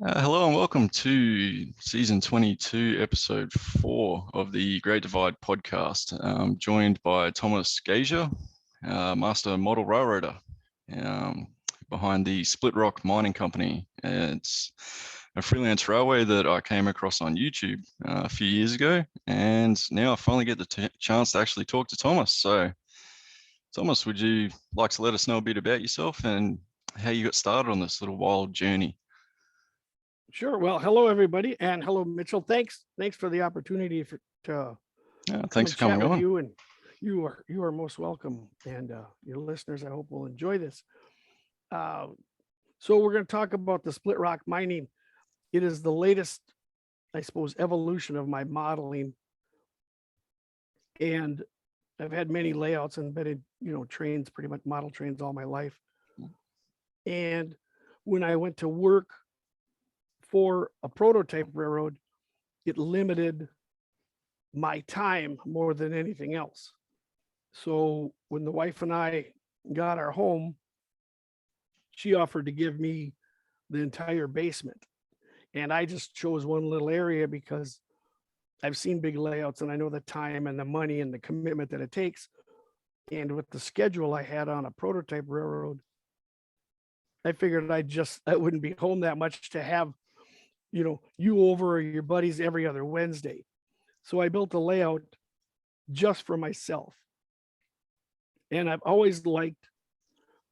Hello and welcome to season 22, episode 4 of the Great Divide podcast. I'm joined by Thomas Gasior, master model railroader behind the Splitrock mining company. It's a freelance railway that I came across on YouTube a few years ago, and now I finally get the chance to actually talk to Thomas. So, Thomas, would you like to let us know a bit about yourself and how you got started on this little wild journey? Sure. Well, hello everybody, and hello Mitchell. Thanks for the opportunity to Thanks for coming on. you, and you are most welcome. And your listeners, I hope, will enjoy this. So we're going to talk about the Splitrock mining. It is the latest, I suppose, evolution of my modeling, and I've had many layouts and been in trains, pretty much model trains all my life. And when I went to work for a prototype railroad, it limited my time more than anything else. So when the wife and I got our home, she offered to give me the entire basement. And I just chose one little area because I've seen big layouts and I know the time and the money and the commitment that it takes. And with the schedule I had on a prototype railroad, I figured I wouldn't be home that much to have you over or your buddies every other Wednesday. So I built a layout just for myself. And I've always liked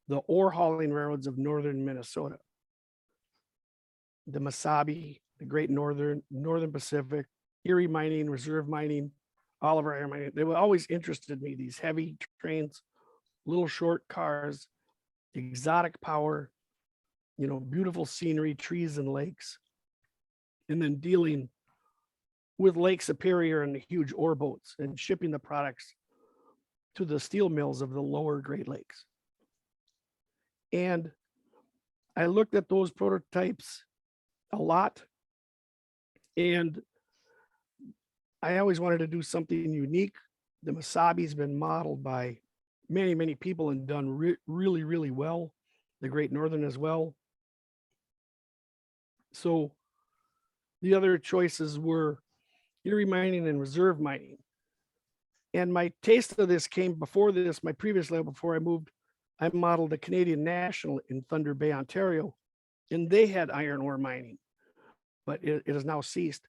the ore hauling railroads of northern Minnesota. The Mesabi, the Great Northern Pacific, Erie Mining, Reserve Mining, Oliver Iron Mining. They were always interested me, these heavy trains, little short cars, exotic power, beautiful scenery, trees and lakes. And then dealing with Lake Superior and the huge ore boats and shipping the products to the steel mills of the lower Great Lakes. And I looked at those prototypes a lot, and I always wanted to do something unique. The Mesabi's been modeled by many, many people and done really, really well. The Great Northern as well. So the other choices were Erie Mining and Reserve Mining. And my taste of this came before this, my previous level, before I moved, I modeled the Canadian National in Thunder Bay, Ontario, and they had iron ore mining, but it has now ceased.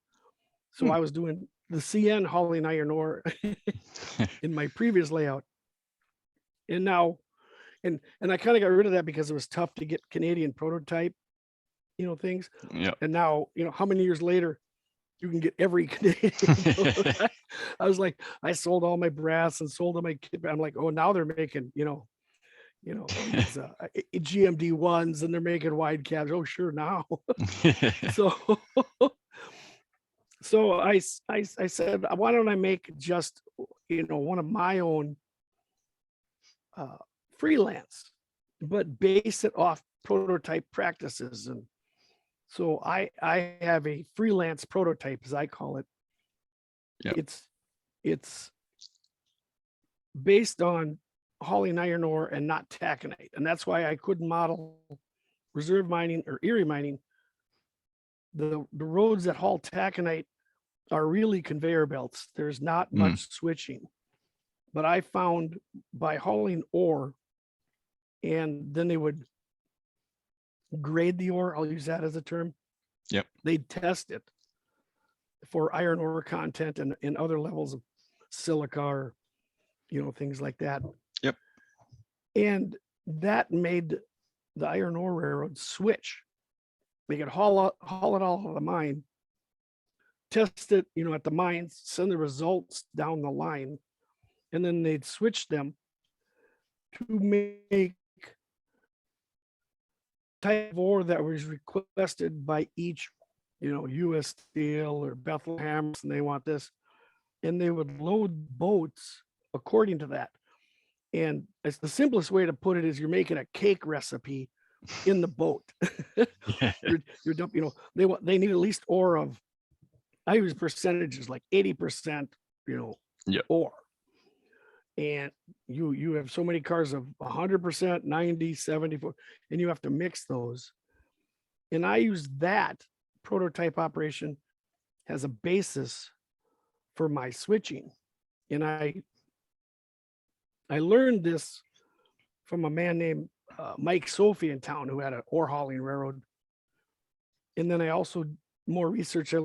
So I was doing the CN hauling iron ore in my previous layout. And now, and I kind of got rid of that because it was tough to get Canadian prototype things. Yeah. And now, how many years later you can get every Canadian prototype? I was like, I sold all my brass and sold all my kit. I'm like, oh, now they're making, these GMD ones, and they're making wide cabs. Oh, sure, now. So I said, why don't I make just, one of my own freelance, but base it off prototype practices. And so I have a freelance prototype, as I call it. Yep. It's based on hauling iron ore and not taconite. And that's why I couldn't model Reserve Mining or Erie Mining. The roads that haul taconite are really conveyor belts. There's not much switching. But I found by hauling ore, and then they would grade the ore, I'll use that as a term. Yep. They'd test it for iron ore content and other levels of silica or, things like that. Yep. And that made the iron ore railroad switch. They could haul it all out of the mine, test it, at the mines, send the results down the line, and then they'd switch them to make type of ore that was requested by each, US Steel or Bethlehem, and they want this, and they would load boats according to that. And it's the simplest way to put it is you're making a cake recipe in the boat. You're dumping, they need at least ore of, I use percentages like 80%, ore. And you have so many cars of 100%, 90, 74, and you have to mix those. And I used that prototype operation as a basis for my switching. And I learned this from a man named Mike Sophie in town, who had an ore hauling railroad. And then I also, more research I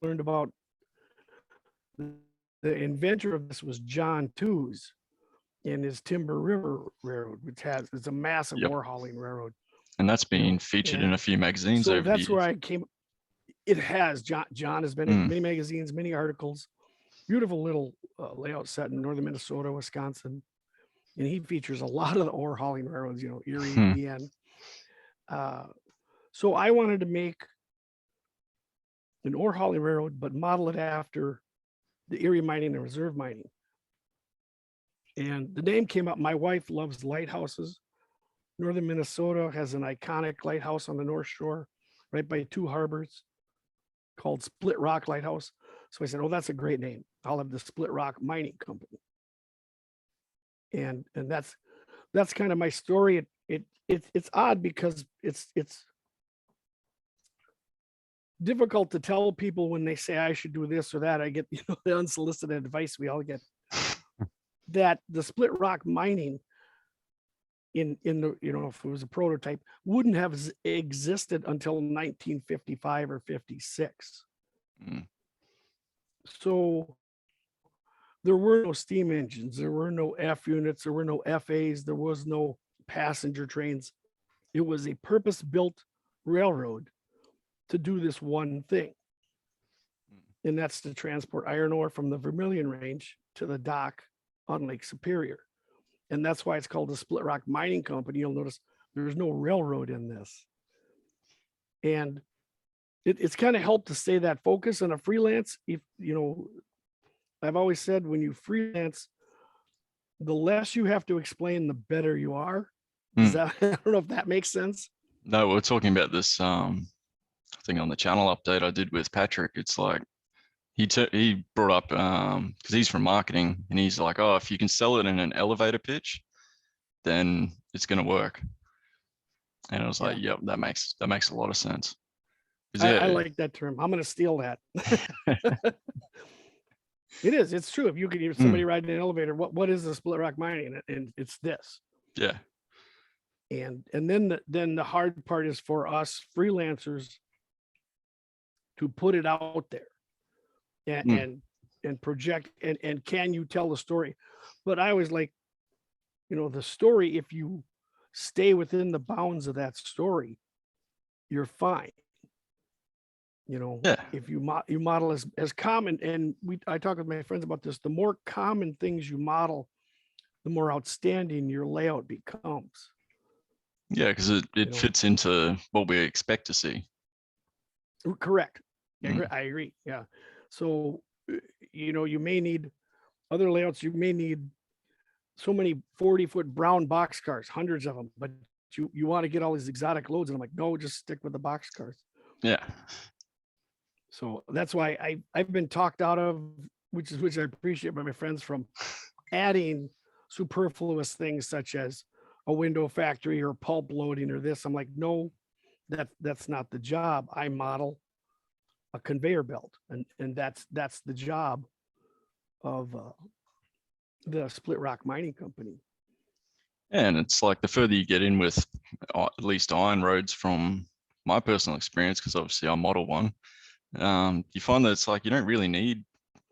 learned about the inventor of this was John Tews in his Timber River Railroad, which it's a massive Yep. ore hauling railroad. And that's been featured in a few magazines So over the that's years. where I came. It has. John has been in many magazines, many articles. Beautiful little layout set in northern Minnesota, Wisconsin. And he features a lot of the ore hauling railroads, Erie, BN. So I wanted to make an ore hauling railroad, but model it after the Erie mining and reserve mining. And the name came up. My wife loves lighthouses. Northern Minnesota has an iconic lighthouse on the North Shore, right by two harbors, called Splitrock Lighthouse. So I said, "Oh, that's a great name. I'll have the Splitrock Mining Company." And that's kind of my story. It's odd because it's difficult to tell people when they say I should do this or that. I get the unsolicited advice we all get that the split rock mining in the if it was a prototype wouldn't have existed until 1955 or 56. So there were no steam engines, there were no F units, there were no FAs, there was no passenger trains. It was a purpose-built railroad to do this one thing. And that's to transport iron ore from the Vermilion Range to the dock on Lake Superior. And that's why it's called the Split Rock Mining Company. You'll notice there's no railroad in this. And it's kind of helped to stay that focus on a freelance. If I've always said when you freelance, the less you have to explain, the better you are. Is that, I don't know if that makes sense. No, we're talking about this thing on the channel update I did with Patrick. It's like he brought up because he's from marketing, and he's like, oh, if you can sell it in an elevator pitch, then it's going to work. And I was like, yep, that makes a lot of sense. I like that term. I'm going to steal that. It's true. If you could hear somebody ride in an elevator, what is the split rock mining? And it's this. Yeah. And then the hard part is for us freelancers to put it out there and project and can you tell the story? But I always like, the story, if you stay within the bounds of that story, you're fine. If you model as common, and I talk with my friends about this, the more common things you model, the more outstanding your layout becomes. Yeah, because it fits into what we expect to see. Correct. I agree. Yeah. So, you may need other layouts. You may need so many 40-foot brown box cars, hundreds of them, but you want to get all these exotic loads. And I'm like, no, just stick with the box cars. Yeah. So that's why I've been talked out of, which I appreciate by my friends, from adding superfluous things such as a window factory or pulp loading or this. I'm like, no, that's not the job. I model a conveyor belt, and that's the job of the Split Rock Mining Company. And it's like the further you get in with at least iron roads, from my personal experience, because obviously I model one, you find that it's like you don't really need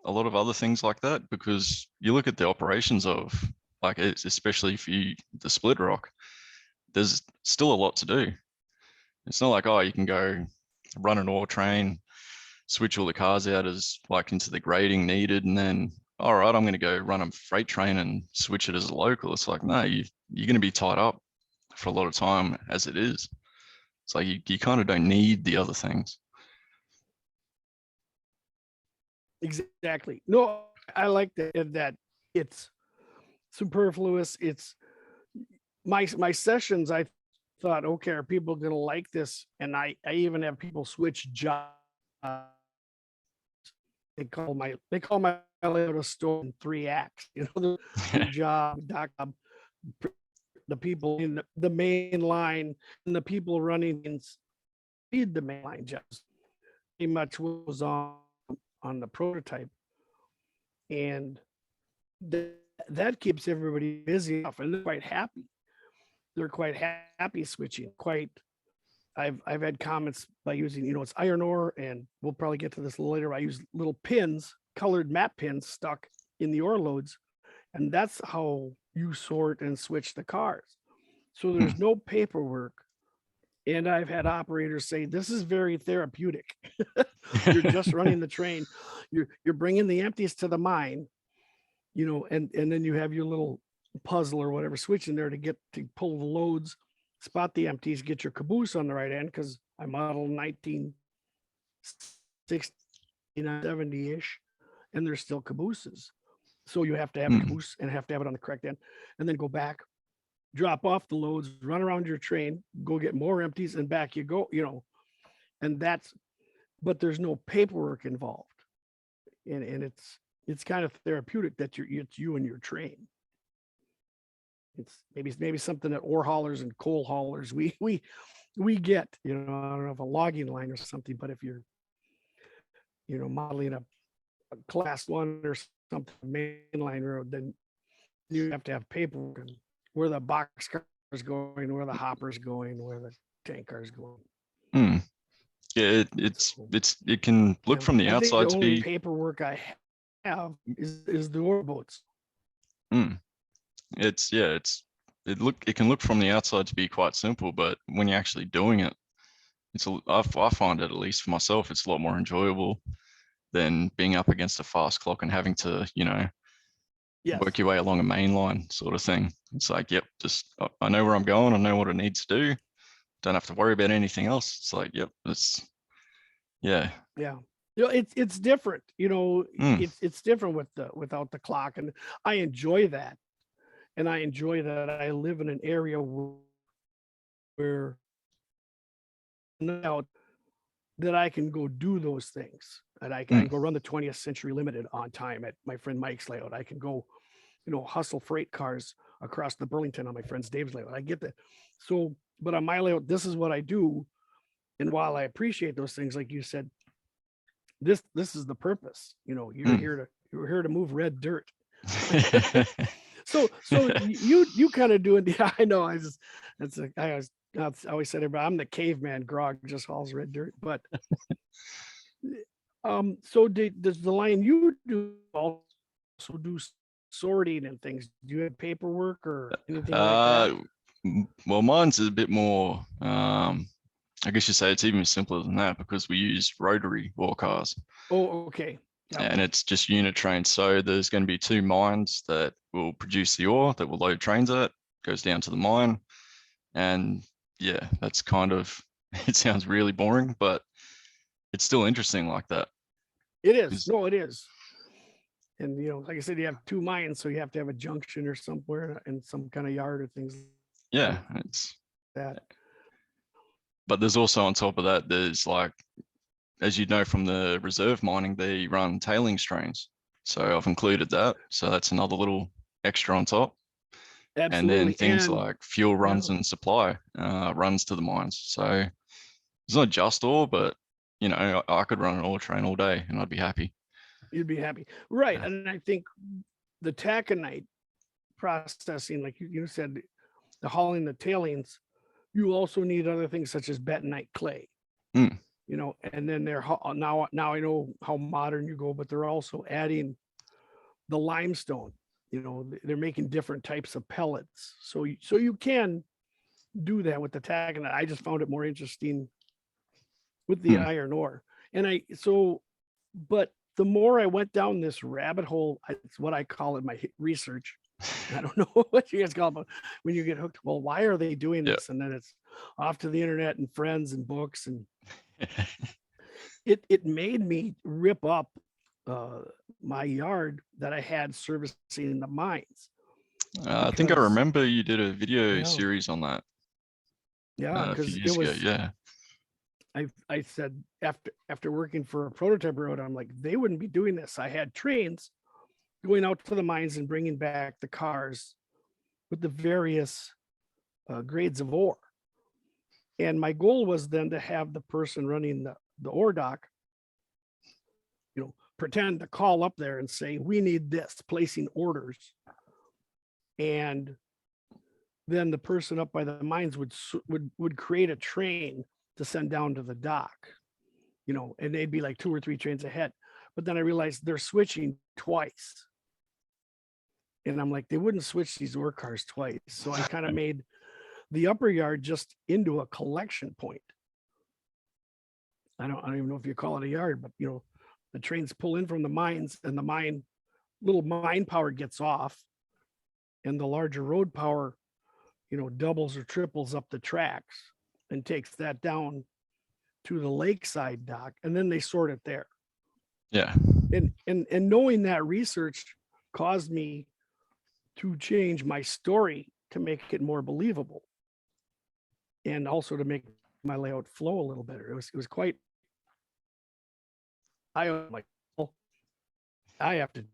a lot of other things like that, because you look at the operations of, like, it's especially for you, the split rock, there's still a lot to do. It's not like, oh, you can go run an ore train, switch all the cars out as like into the grading needed, and then, all right, I'm going to go run a freight train and switch it as a local. It's like, no, you're going to be tied up for a lot of time as it is. It's like you kind of don't need the other things. Exactly. No, I like that it's superfluous. It's my sessions. I thought, okay, are people going to like this? And I even have people switch jobs. They call my layout a store in 3 acts. The job, the people in the main line, and the people running read the mainline jobs. Pretty much what was on the prototype, and that keeps everybody busy enough, and they're quite happy. They're quite happy switching. I've had comments by using, it's iron ore, and we'll probably get to this a little later. I use little pins, colored map pins stuck in the ore loads, and that's how you sort and switch the cars. So there's no paperwork. And I've had operators say, this is very therapeutic. You're just running the train. You're bringing the empties to the mine, and then you have your little puzzle or whatever switch in there to pull the loads, spot the empties, get your caboose on the right end, because I modeled 1960, 70-ish, and there's still cabooses. So you have to have a caboose and have to have it on the correct end, and then go back, drop off the loads, run around your train, go get more empties, and back you go, and but there's no paperwork involved. And it's kind of therapeutic that it's you and your train. It's maybe something that ore haulers and coal haulers we get, I don't know if a logging line or something, but if you're, modeling a class 1 or something mainline road, then you have to have paperwork and where the box car is going, where the hopper is going, where the tank car is going. Yeah, it can look from the outside the to only be paperwork I have is the ore boats. It can look from the outside to be quite simple, but when you're actually doing it, I find it, at least for myself, it's a lot more enjoyable than being up against a fast clock and having to, work your way along a main line sort of thing. It's like, yep, just I know where I'm going, I know what I need to do. Don't have to worry about anything else. It's like, yep, yeah. It's different, it's different without the clock, and I enjoy that. And I enjoy that I live in an area where now that I can go do those things, and I can go run the 20th Century Limited on time at my friend Mike's layout. I can go, hustle freight cars across the Burlington on my friend's Dave's layout. I get that. So, but on my layout, this is what I do. And while I appreciate those things, like you said, this is the purpose. You're here to move red dirt. So you kind of doing the, I know, I always said, I'm the caveman. Grog just hauls red dirt. But so does the line you do also do sorting and things? Do you have paperwork or anything like that? Well, mine's a bit more, I guess you say it's even simpler than that, because we use rotary ore cars. Oh, okay. Yep. And it's just unit trains. So there's going to be 2 mines that will produce the ore that will load trains at, goes down to the mine. And yeah, that's kind of, it sounds really boring, but it's still interesting like that. It is. No, it is. And, like I said, you have 2 mines, so you have to have a junction or somewhere and some kind of yard or things. Yeah, it's that. But there's also, on top of that, there's like, as you know from the reserve mining, they run tailings trains. So I've included that. So that's another little extra on top. Absolutely. And then things like fuel runs and supply runs to the mines. So it's not just ore, but I could run an ore train all day and I'd be happy. You'd be happy. Right. Yeah. And I think the taconite processing, like you said, the hauling the tailings, you also need other things such as bentonite clay. And then they're now I know how modern you go, but they're also adding the limestone. They're making different types of pellets, so you can do that with the taconite. I just found it more interesting with the iron ore, but the more I went down this rabbit hole, it's what I call it, my research. I don't know what you guys call it, but when you get hooked, well, why are they doing this? And then it's off to the internet and friends and books, and it made me rip up my yard that I had servicing the mines. I think I remember you did a video series on that. Yeah, because it was. Yeah. I said after working for a prototype road, I'm like, they wouldn't be doing this. I had trains going out to the mines and bringing back the cars with the various grades of ore. And my goal was then to have the person running the ore dock, pretend to call up there and say, we need this, placing orders. And then the person up by the mines would create a train to send down to the dock, and they'd be like 2 or 3 trains ahead. But then I realized they're switching twice. And I'm like, they wouldn't switch these ore cars twice. So I kind of made the upper yard just into a collection point. I don't even know if you call it a yard, but the trains pull in from the mines, and the little mine power gets off, and the larger road power, doubles or triples up the tracks and takes that down to the lakeside dock, and then they sort it there. Yeah. And knowing that research caused me to change my story to make it more believable, and also to make my layout flow a little better. It was quite. I have to,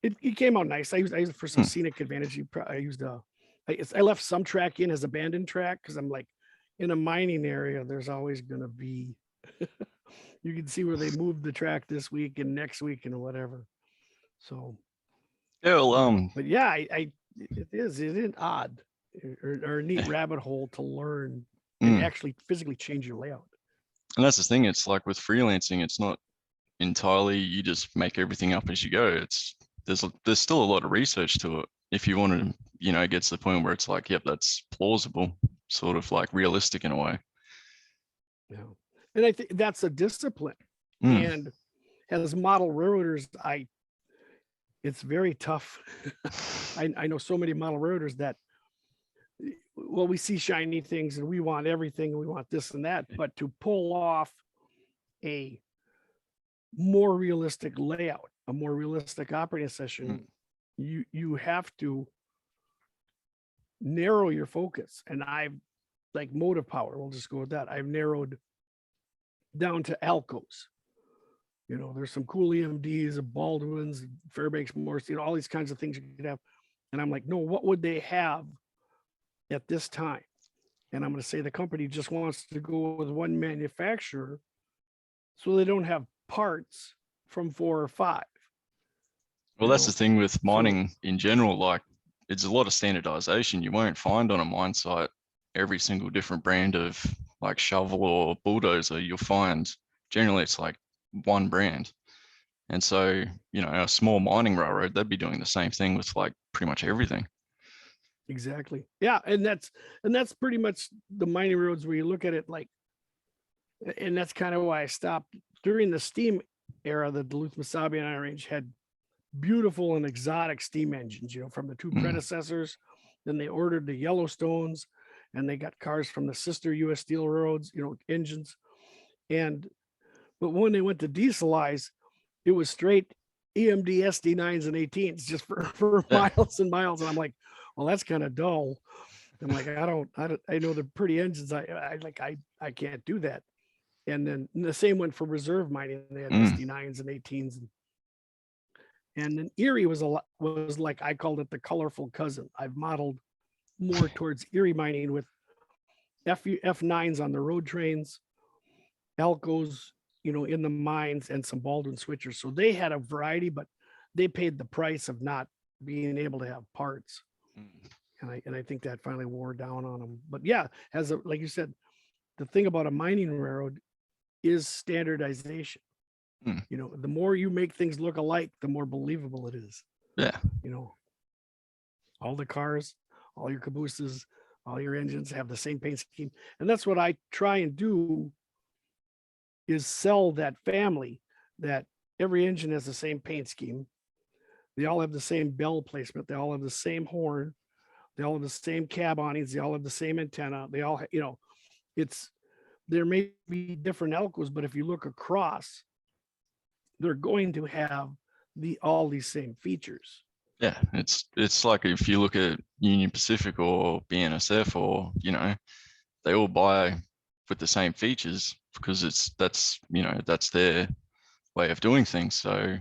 it came out nice. I used for some scenic advantage. I left some track in as abandoned track, because I'm like, in a mining area, there's always going to be, you can see where they moved the track this week and next week and whatever. So, yeah, well, but yeah, it isn't odd or a neat rabbit hole to learn and actually physically change your layout. And that's the thing. It's like with freelancing, it's not entirely you just make everything up as you go. There's still a lot of research to it. If you want to, get to the point where it's like, yep, that's plausible, sort of like realistic in a way. Yeah, and I think that's a discipline. And as model railroaders, it's very tough. I know so many model railroaders that, well, we see shiny things and we want everything and we want this and that, but to pull off a more realistic layout, a more realistic operating session, you have to narrow your focus. And I've, like motive power, we'll just go with that, I've narrowed down to Alcos. There's some cool EMDs, Baldwins, Fairbanks Morse, all these kinds of things you could have. And I'm like, no, what would they have at this time? And I'm going to say the company just wants to go with one manufacturer, so they don't have parts from 4 or 5. Well, that's the thing with mining in general. Like, it's a lot of standardization. You won't find on a mine site every single different brand of like shovel or bulldozer. You'll find generally it's like one brand. And so, a small mining railroad, they'd be doing the same thing with like pretty much everything. Exactly. Yeah. And that's pretty much the mining roads where you look at it like, and that's kind of why I stopped during the steam era. The Duluth-Mesabi Iron Range had beautiful and exotic steam engines, from the 2 predecessors. Then they ordered the Yellowstones, and they got cars from the sister U.S. Steel Railroads, engines. But when they went to dieselize, it was straight EMD SD9s and 18s just for miles and miles. And I'm like, well, that's kind of dull. I'm like, I know they're pretty engines. I can't do that. And then the same went for reserve mining. They had SD9s and 18s. And then Erie was like, I called it the colorful cousin. I've modeled more towards Erie mining with F9s on the road trains, Alcos, in the mines, and some Baldwin switchers. So they had a variety, but they paid the price of not being able to have parts. And I think that finally wore down on them. But yeah, like you said, the thing about a mining railroad is standardization. The more you make things look alike, the more believable it is. Yeah. All the cars, all your cabooses, all your engines have the same paint scheme. And that's what I try and do, is sell that family, that every engine has the same paint scheme. They all have the same bell placement. They all have the same horn. They all have the same cab awnings. They all have the same antenna. They all, there may be different Elcos, but if you look across, they're going to have all these same features. Yeah, it's like if you look at Union Pacific or BNSF, or they all buy with the same features because that's their way of doing things. So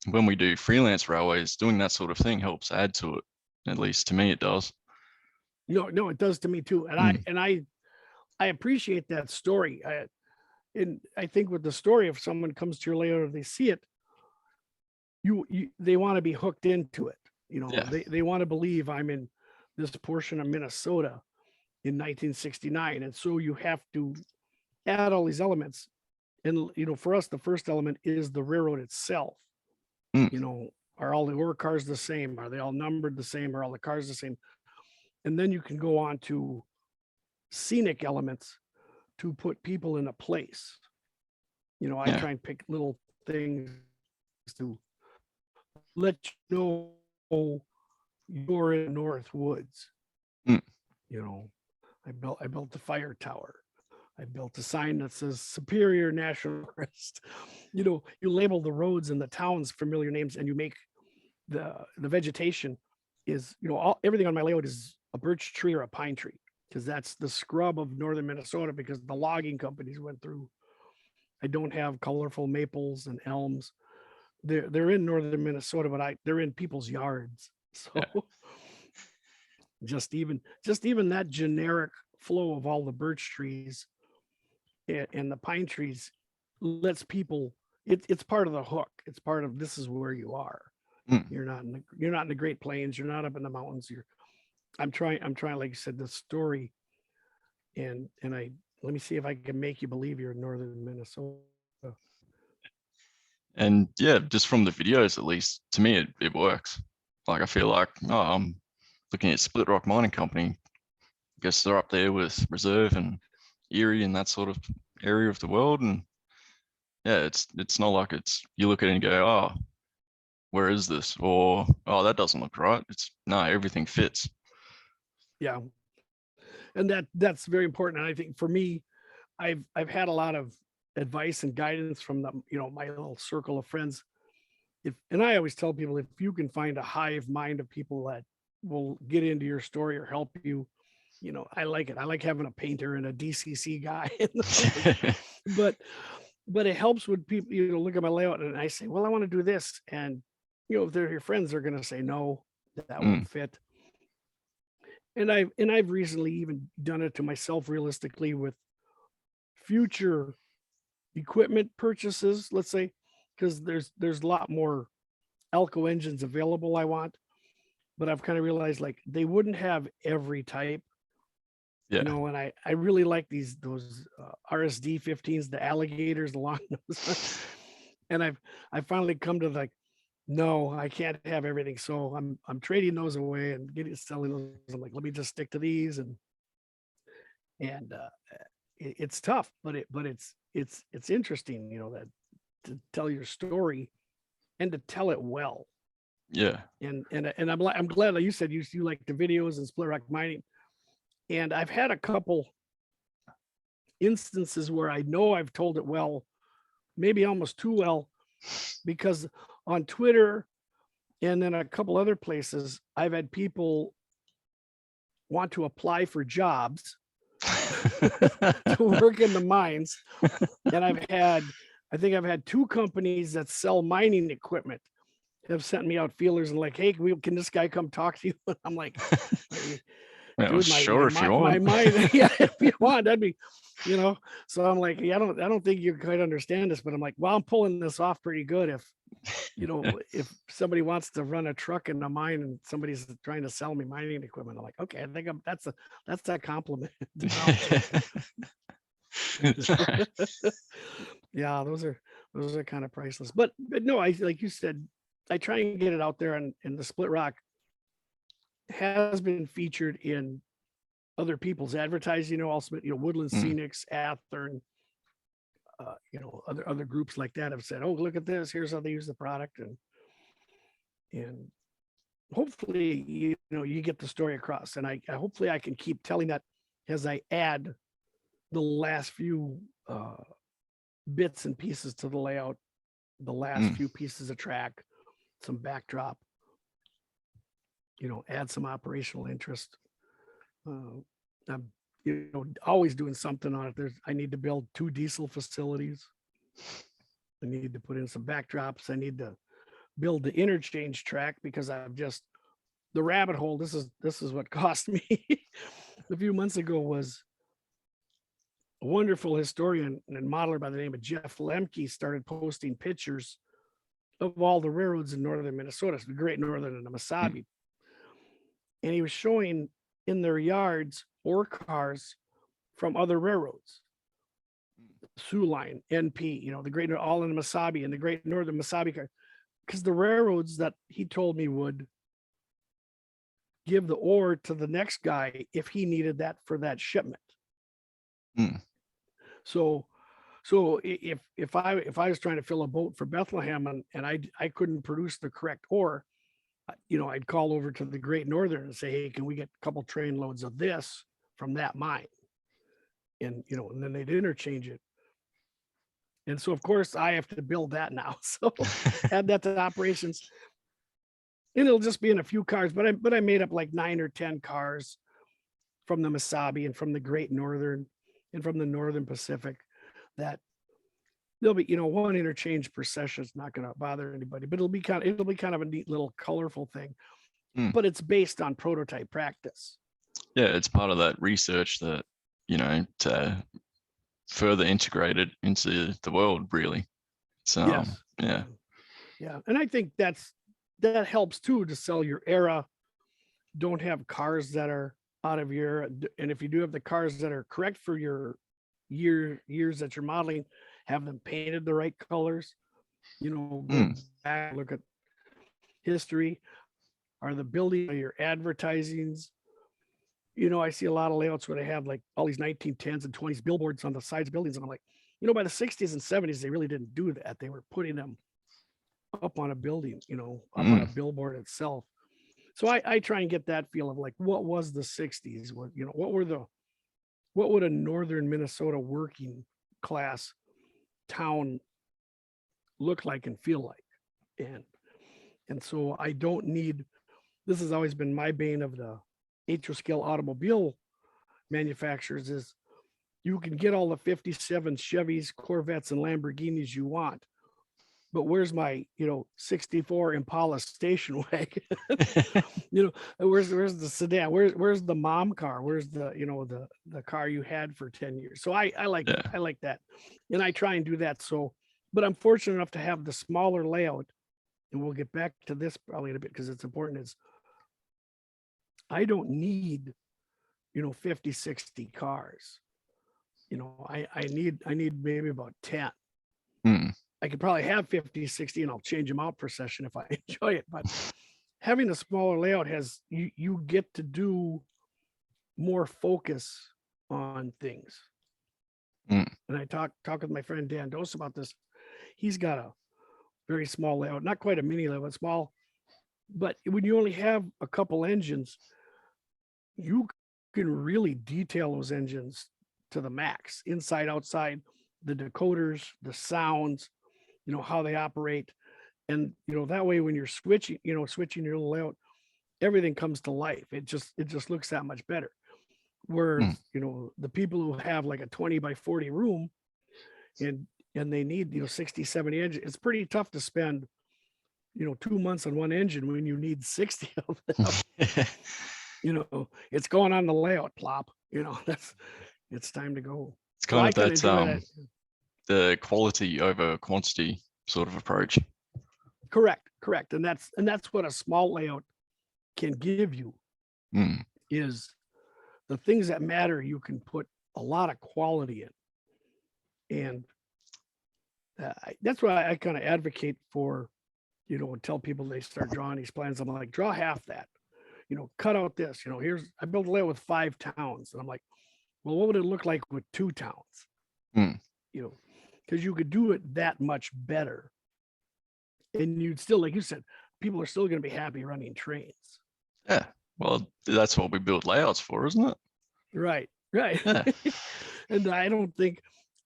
when we do freelance railways, doing that sort of thing helps add to it. At least to me, it does. No, it does to me too. And I appreciate that story. And I think with the story, if someone comes to your layout or they see it, they want to be hooked into it. Yeah. They want to believe I'm in this portion of Minnesota in 1969. And so you have to add all these elements. And, for us, the first element is the railroad itself. Mm. Are all the ore cars the same? Are they all numbered the same? Are all the cars the same? And then you can go on to scenic elements to put people in a place. I Yeah. try and pick little things to let you know you're in North Woods. Mm. I built the fire tower. I built a sign that says Superior National Forest. You label the roads and the towns familiar names, and you make the vegetation is, everything on my layout is a birch tree or a pine tree, because that's the scrub of northern Minnesota, because the logging companies went through. I don't have colorful maples and elms. They're in northern Minnesota, but they're in people's yards. So Yeah. just even that generic flow of all the birch trees and the pine trees lets people, it's part of the hook. It's part of, this is where you are. Mm. You're not in the Great Plains. You're not up in the mountains. I'm trying, like you said, the story. And let me see if I can make you believe you're in northern Minnesota. And yeah, just from the videos, at least to me, it works. Like I feel like, I'm looking at Splitrock Mining Company. I guess they're up there with Reserve and Erie and that sort of area of the world. And yeah, it's not like you look at it and go, oh, where is this? Or, oh, that doesn't look right. No, everything fits. Yeah. And that's very important. And I think for me, I've had a lot of advice and guidance from my little circle of friends. And I always tell people, if you can find a hive mind of people that will get into your story or help you, I like it. I like having a painter and a DCC guy. But it helps when people, look at my layout and I say, well, I want to do this. And, if they're your friends, they're going to say, no, that won't fit. And I've recently even done it to myself realistically with future equipment purchases, let's say, because there's a lot more Elko engines available I want, but I've kind of realized like they wouldn't have every type. Yeah. And I really like those RSD 15s, the alligators, the long nose. And I finally come to like, no, I can't have everything. So I'm trading those away and selling those. I'm like, let me just stick to these. And it's tough, but it's interesting, that to tell your story and to tell it well. Yeah. And I'm glad that you said you like the videos and Splitrock mining. And I've had a couple instances where I know I've told it well, maybe almost too well, because on Twitter and then a couple other places, I've had people want to apply for jobs to work in the mines. And I think I've had two companies that sell mining equipment have sent me out feelers and like, hey, can this guy come talk to you? I'm like, Well, dude, sure, if you want. my mind, yeah, if you want, that'd be, So I'm like, yeah, I don't think you quite understand this, but I'm like, well, I'm pulling this off pretty good. If if somebody wants to run a truck in a mine and somebody's trying to sell me mining equipment, I'm like, okay, I think that's a compliment. Yeah, those are kind of priceless. But no, I like you said, I try and get it out there, and the Splitrock has been featured in other people's advertising, also, Woodland Scenics, Athern, other groups like that have said, oh, look at this, here's how they use the product. And hopefully, you get the story across. And I hopefully I can keep telling that as I add the last few bits and pieces to the layout, the last few pieces of track, some backdrop, add some operational interest. I'm always doing something on it. I need to build 2 diesel facilities. I need to put in some backdrops. I need to build the interchange track because I've just the rabbit hole, this is what cost me a few months ago, was a wonderful historian and modeler by the name of Jeff Lemke started posting pictures of all the railroads in northern Minnesota, the Great Northern and the Mesabi. And he was showing in their yards ore cars from other railroads, Sioux Line, NP, the Great, all in the Mesabi and the Great Northern Mesabi car, because the railroads that he told me would give the ore to the next guy if he needed that for that shipment. So if I was trying to fill a boat for Bethlehem and I couldn't produce the correct ore, I'd call over to the Great Northern and say, hey, can we get a couple train loads of this from that mine? And and then they'd interchange it. And so of course I have to build that now. So add that to operations. And it'll just be in a few cars, but I made up like 9 or 10 cars from the Mesabi and from the Great Northern and from the Northern Pacific, that there'll be, one interchange per session. It's not going to bother anybody, but it'll be kind of a neat little colorful thing. But it's based on prototype practice. Yeah, it's part of that research that, to further integrate it into the world, really. So yes. Yeah. And I think that helps too, to sell your era. Don't have cars that are out of your, and if you do have the cars that are correct for your years that you're modeling, have them painted the right colors. Go back, look at history. Are the buildings, are your advertisings? I see a lot of layouts where they have like all these 1910s and 20s billboards on the sides of buildings, and I'm like, by the 60s and 70s they really didn't do that. They were putting them up on a building, up on a billboard itself. So I try and get that feel of like, what was the 60s? What would a northern Minnesota working class town look like and feel like? And so I don't need, this has always been my bane of the scale automobile manufacturers, is you can get all the 57 Chevys, Corvettes, and Lamborghinis you want, but where's my 64 Impala station wagon? Where's the sedan? Where's the mom car? Where's the the car you had for 10 years? So I like I like that, and I try and do that. So, but I'm fortunate enough to have the smaller layout, and we'll get back to this probably in a bit because it's important. Is I don't need 50, 60 cars. I need maybe about 10. I could probably have 50, 60, and I'll change them out per session if I enjoy it. But having a smaller layout has, you get to do more focus on things. And I talk with my friend Dan Dose about this. He's got a very small layout, not quite a mini layout, but small. But when you only have a couple engines, you can really detail those engines to the max, inside, outside, the decoders, the sounds, how they operate. And, that way when you're switching your little layout, everything comes to life. It just looks that much better. Whereas, the people who have like a 20 by 40 room and they need, 60, 70 engines, it's pretty tough to spend, 2 months on one engine when you need 60 of them. It's going on the layout, plop, it's time to go. It's kind of that, the quality over quantity sort of approach. Correct. And that's what a small layout can give you, is the things that matter. You can put a lot of quality in. And that's why I kind of advocate for, and tell people they start drawing these plans. I'm like, draw half that, cut out this, I built a layout with 5 towns. And I'm like, well, what would it look like with 2 towns? Because you could do it that much better. And you'd still, like you said, people are still going to be happy running trains. Yeah. Well, that's what we build layouts for, isn't it? Right. Yeah. And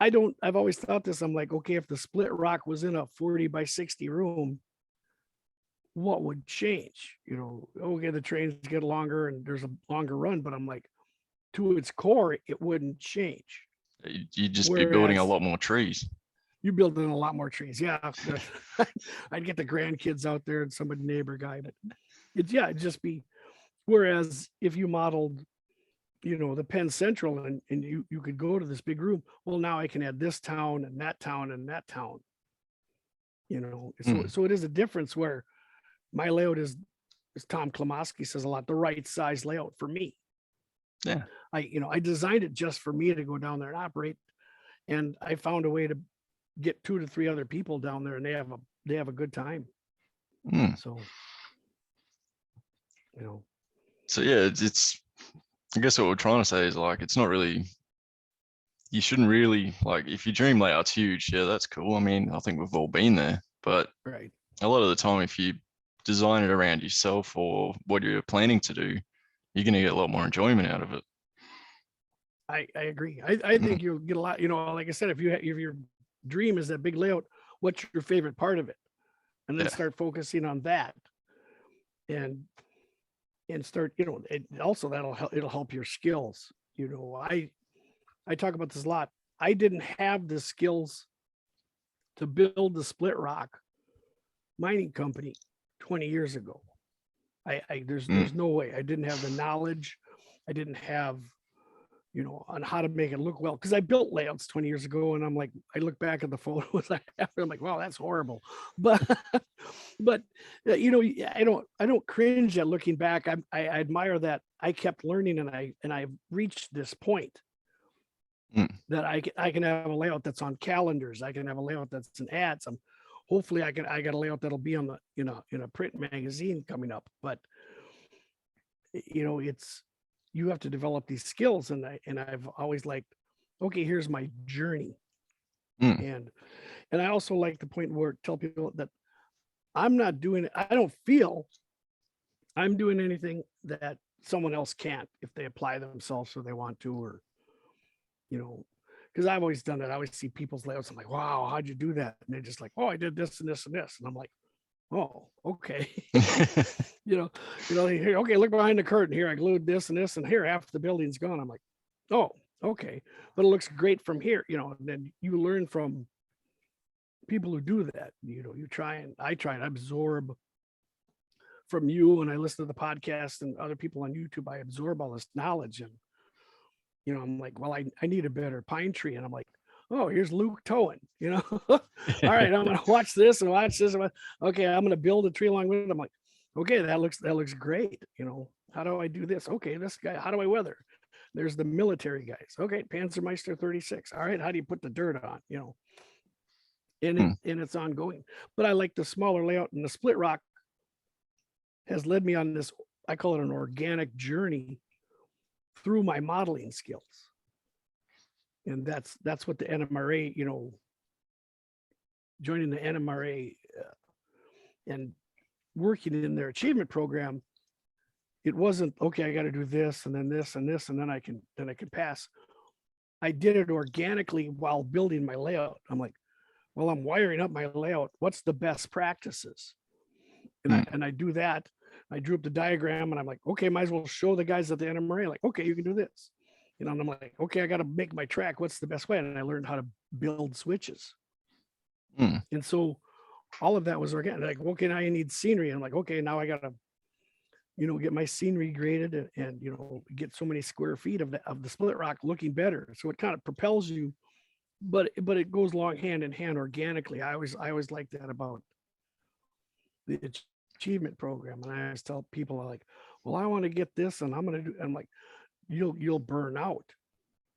I've always thought this. I'm like, okay, if the Splitrock was in a 40 by 60 room, what would change? Okay, the trains get longer and there's a longer run, but I'm like, to its core, it wouldn't change. You'd just be building a lot more trees. You building a lot more trees. Yeah. I'd get the grandkids out there and somebody neighbor guy, but it'd just be, Whereas if you modeled, the Penn Central and you could go to this big room, well, now I can add this town and that town and that town. So it is a difference where my layout is, as Tom Klomoski says a lot, the right size layout for me. Yeah. I designed it just for me to go down there and operate. And I found a way to get 2 to 3 other people down there and they have a good time. So, So yeah, it's I guess what we're trying to say is like, it's not really, you shouldn't really, like, if your dream layout's huge, yeah, that's cool. I mean, I think we've all been there, but right. A lot of the time, if you design it around yourself or what you're planning to do, you're going to get a lot more enjoyment out of it. I agree. I think you'll get a lot, like I said, if your dream is that big layout, what's your favorite part of it? And then start focusing on that and start, also it'll help your skills. I talk about this a lot. I didn't have the skills to build the Splitrock mining company 20 years ago. There's no way. I didn't have the knowledge. I didn't have, on how to make it look well. Because I built layouts 20 years ago, and I'm like, I look back at the photos after, I'm like, wow, that's horrible. But I don't cringe at looking back. I admire that I kept learning, and I reached this point that I can have a layout that's on calendars. I can have a layout that's in ads. Hopefully I got a layout that'll be on the, in a print magazine coming up. But you have to develop these skills, and I've always liked, okay, here's my journey. And I also like the point where tell people that I'm not doing it. I don't feel I'm doing anything that someone else can't if they apply themselves or they want to, or because I've always done it. I always see people's layouts. I'm like, wow, how'd you do that? And they're just like, oh, I did this and this and this. And I'm like, oh, okay. Here, okay, look behind the curtain here. I glued this and this, and here half the building's gone. I'm like, oh, okay. But it looks great from here, and then you learn from people who do that. I try and absorb from you, and I listen to the podcast and other people on YouTube. I absorb all this knowledge, and I'm like, well, I need a better pine tree. And I'm like, oh, here's Luke Towan, all right, I'm going to watch this and watch this. Okay, I'm going to build a tree along with it. I'm like, okay, that looks great. How do I do this? Okay, this guy, how do I weather? There's the military guys. Okay, Panzermeister 36. All right, how do you put the dirt on? And it's ongoing. But I like the smaller layout, and the Splitrock has led me on this, I call it an organic journey through my modeling skills. And that's what the NMRA, joining the NMRA and working in their achievement program, it wasn't, okay, I got to do this and then this and this, and then I can pass. I did it organically while building my layout. I'm like, well, I'm wiring up my layout. What's the best practices? And I do that. I drew up the diagram, and I'm like, okay, might as well show the guys at the NMRA, like, okay, you can do this. And I'm like, okay, I got to make my track. What's the best way? And I learned how to build switches. And so all of that was organic. Like, okay, now you need scenery. And I'm like, okay, now I got to, get my scenery graded and get so many square feet of the Splitrock looking better. So it kind of propels you, but it goes along hand in hand organically. I always like that about the achievement program. And I always tell people, like, well, I want to get this, and I'm like, you'll burn out,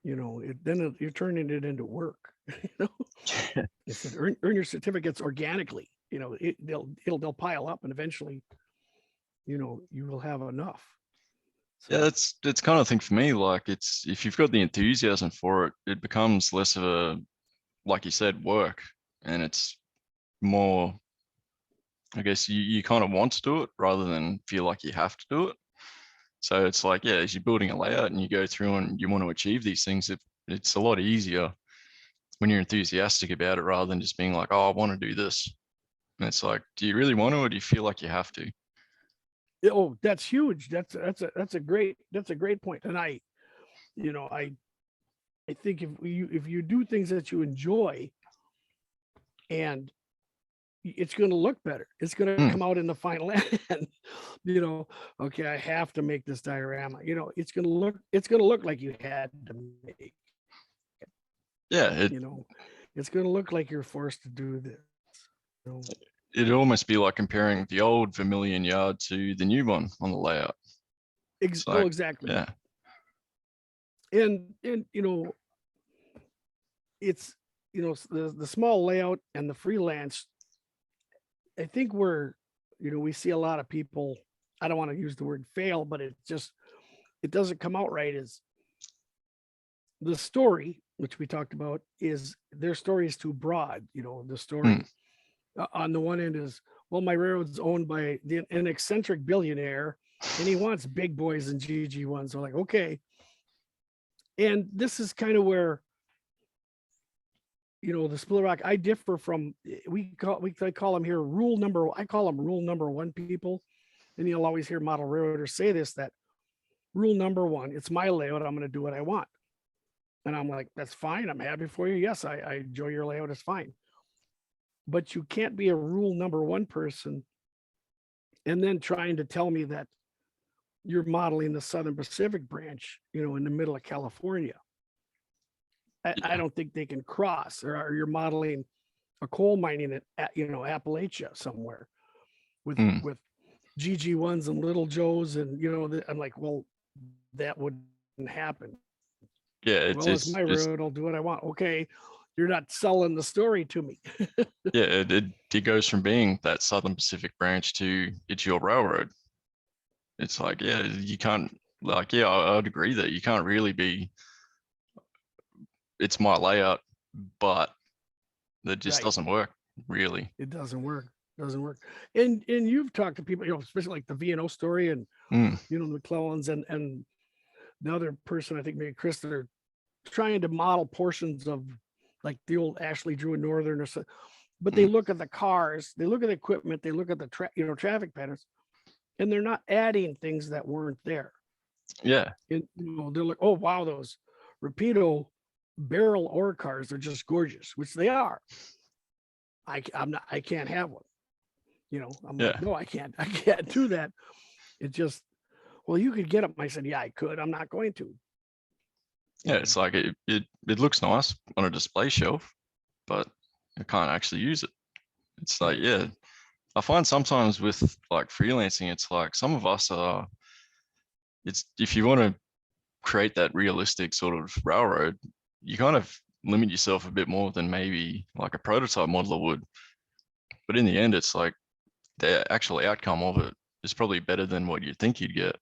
then you're turning it into work. It said, earn your certificates organically. They'll pile up, and eventually, you will have enough. So. Yeah, that's kind of thing for me. Like, it's, if you've got the enthusiasm for it, it becomes less of a, like you said, work, and it's more, I guess you kind of want to do it rather than feel like you have to do it. So it's like, yeah, as you're building a layout and you go through and you want to achieve these things, it's a lot easier when you're enthusiastic about it rather than just being like, oh, I want to do this. And it's like, do you really want to, or do you feel like you have to? Oh, that's huge. That's a great point. And I think if you do things that you enjoy, and it's going to look better. It's going to Mm. come out in the final end. Okay, I have to make this diorama. It's going to look like you had to make it. Yeah, It's going to look like you're forced to do this. it'd almost be like comparing the old Vermilion Yard to the new one on the layout. Exactly. Yeah. And it's the small layout and the freelance. I think we see a lot of people, I don't want to use the word fail, but it doesn't come out right. Is the story, which we talked about, is their story is too broad. The story on the one end is, well, my railroad's owned by an eccentric billionaire and he wants big boys and GG1s. So like, okay. And this is kind of where, the Splitrock, I differ from, I call them here I call them rule number one people. And you'll always hear model railroaders say this, that rule number one, it's my layout, I'm going to do what I want. And I'm like, that's fine. I'm happy for you. Yes, I enjoy your layout. It's fine. But you can't be a rule number one person and then trying to tell me that you're modeling the Southern Pacific branch, in the middle of California. I don't think they can cross, or you're modeling a coal mining at Appalachia somewhere with GG1s and Little Joes. And, I'm like, well, that wouldn't happen. Yeah. It's my road. I'll do what I want. Okay. You're not selling the story to me. Yeah. It goes from being that Southern Pacific branch to it's your railroad. It's like, yeah, you can't, like, yeah, I'd agree that you can't really be, it's my layout, but that just doesn't work, really. It doesn't work. And you've talked to people, especially like the V&O story and, the McClellans and the other person, I think maybe Chris, that are trying to model portions of like the old Ashley Drew and Northern or so, but they look at the cars, they look at the equipment, they look at the traffic patterns, and they're not adding things that weren't there. Yeah. And they're like, oh wow, those Rapido barrel ore cars are just gorgeous, which they are. I can't have one. I'm like, no, I can't do that. It just, well, you could get them. I said, yeah, I could. I'm not going to. Yeah, it's like it looks nice on a display shelf, but I can't actually use it. It's like, yeah, I find sometimes with like freelancing, it's like some of us are, it's, if you want to create that realistic sort of railroad, you kind of limit yourself a bit more than maybe like a prototype modeler would. But in the end, it's like the actual outcome of it is probably better than what you'd think you'd get.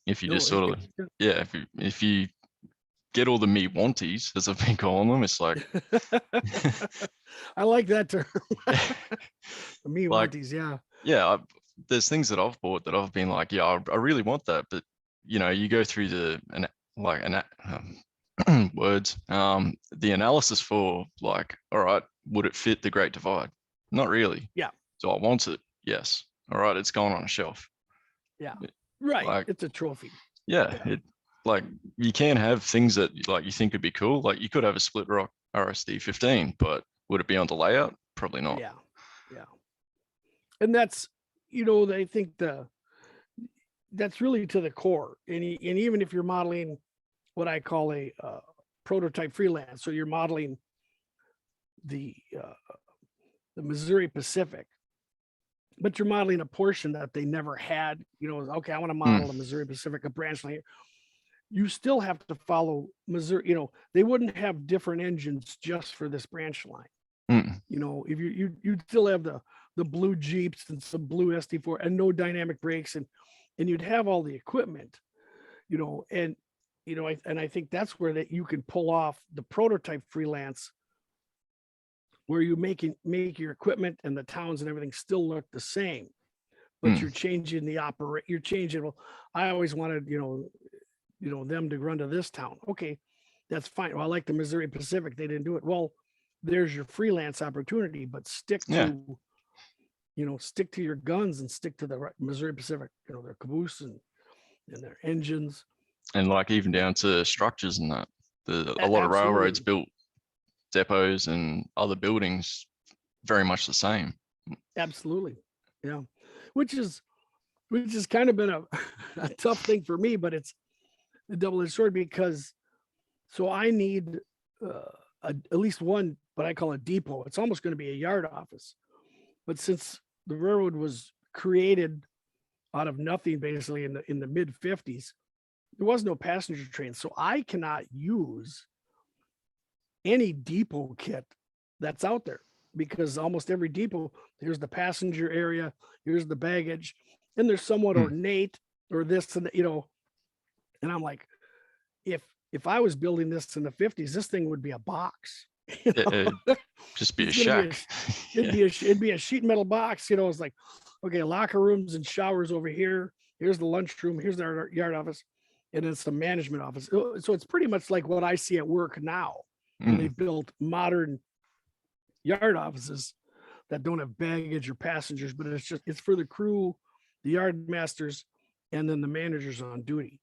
If you just sort of, yeah, if you get all the me wanties, as I've been calling them, it's like, I like that term. The me wanties, yeah. Yeah, there's things that I've bought that I've been like, yeah, I really want that, but you go through the words, the analysis for like, all right, would it fit the Great Divide? Not really. Yeah. Do I want it? Yes. All right, it's gone on a shelf. Yeah. Right. Like, it's a trophy. Yeah. It, like, you can have things that like you think would be cool. Like you could have a Splitrock RSD 15, but would it be on the layout? Probably not. Yeah. And that's, I think that's really to the core. And even if you're modeling what I call a prototype freelance, so you're modeling the Missouri Pacific, but you're modeling a portion that they never had. Okay, I want to model the Missouri Pacific, a branch line here. You still have to follow Missouri. They wouldn't have different engines just for this branch line. If you'd still have the blue Jeeps and some blue SD4 and no dynamic brakes, and you'd have all the equipment, and I think that's where that you can pull off the prototype freelance, where you make your equipment and the towns and everything still look the same, but you're changing you're changing. Well, I always wanted, them to run to this town. Okay, that's fine. Well, I like the Missouri Pacific. They didn't do it. Well, there's your freelance opportunity, but stick to your guns and stick to the Missouri Pacific, their caboose and their engines. And like even down to structures and that. A lot of railroads built depots and other buildings very much the same. Absolutely. Yeah. Which is kind of been a tough thing for me, but it's a double-edged sword because so I need at least one, what I call a depot. It's almost going to be a yard office. But since the railroad was created out of nothing, basically in the mid 50s, there was no passenger train. So I cannot use any depot kit that's out there because almost every depot, here's the passenger area, here's the baggage, and they're somewhat ornate or this and and I'm like, if I was building this in the 50s, this thing would be a box. It'd just be a shack. It'd be a sheet metal box. It's like, okay, locker rooms and showers over here. Here's the lunchroom. Here's our yard office, and it's the management office. So it's pretty much like what I see at work now. They built modern yard offices that don't have baggage or passengers, but it's for the crew, the yard masters, and then the managers on duty.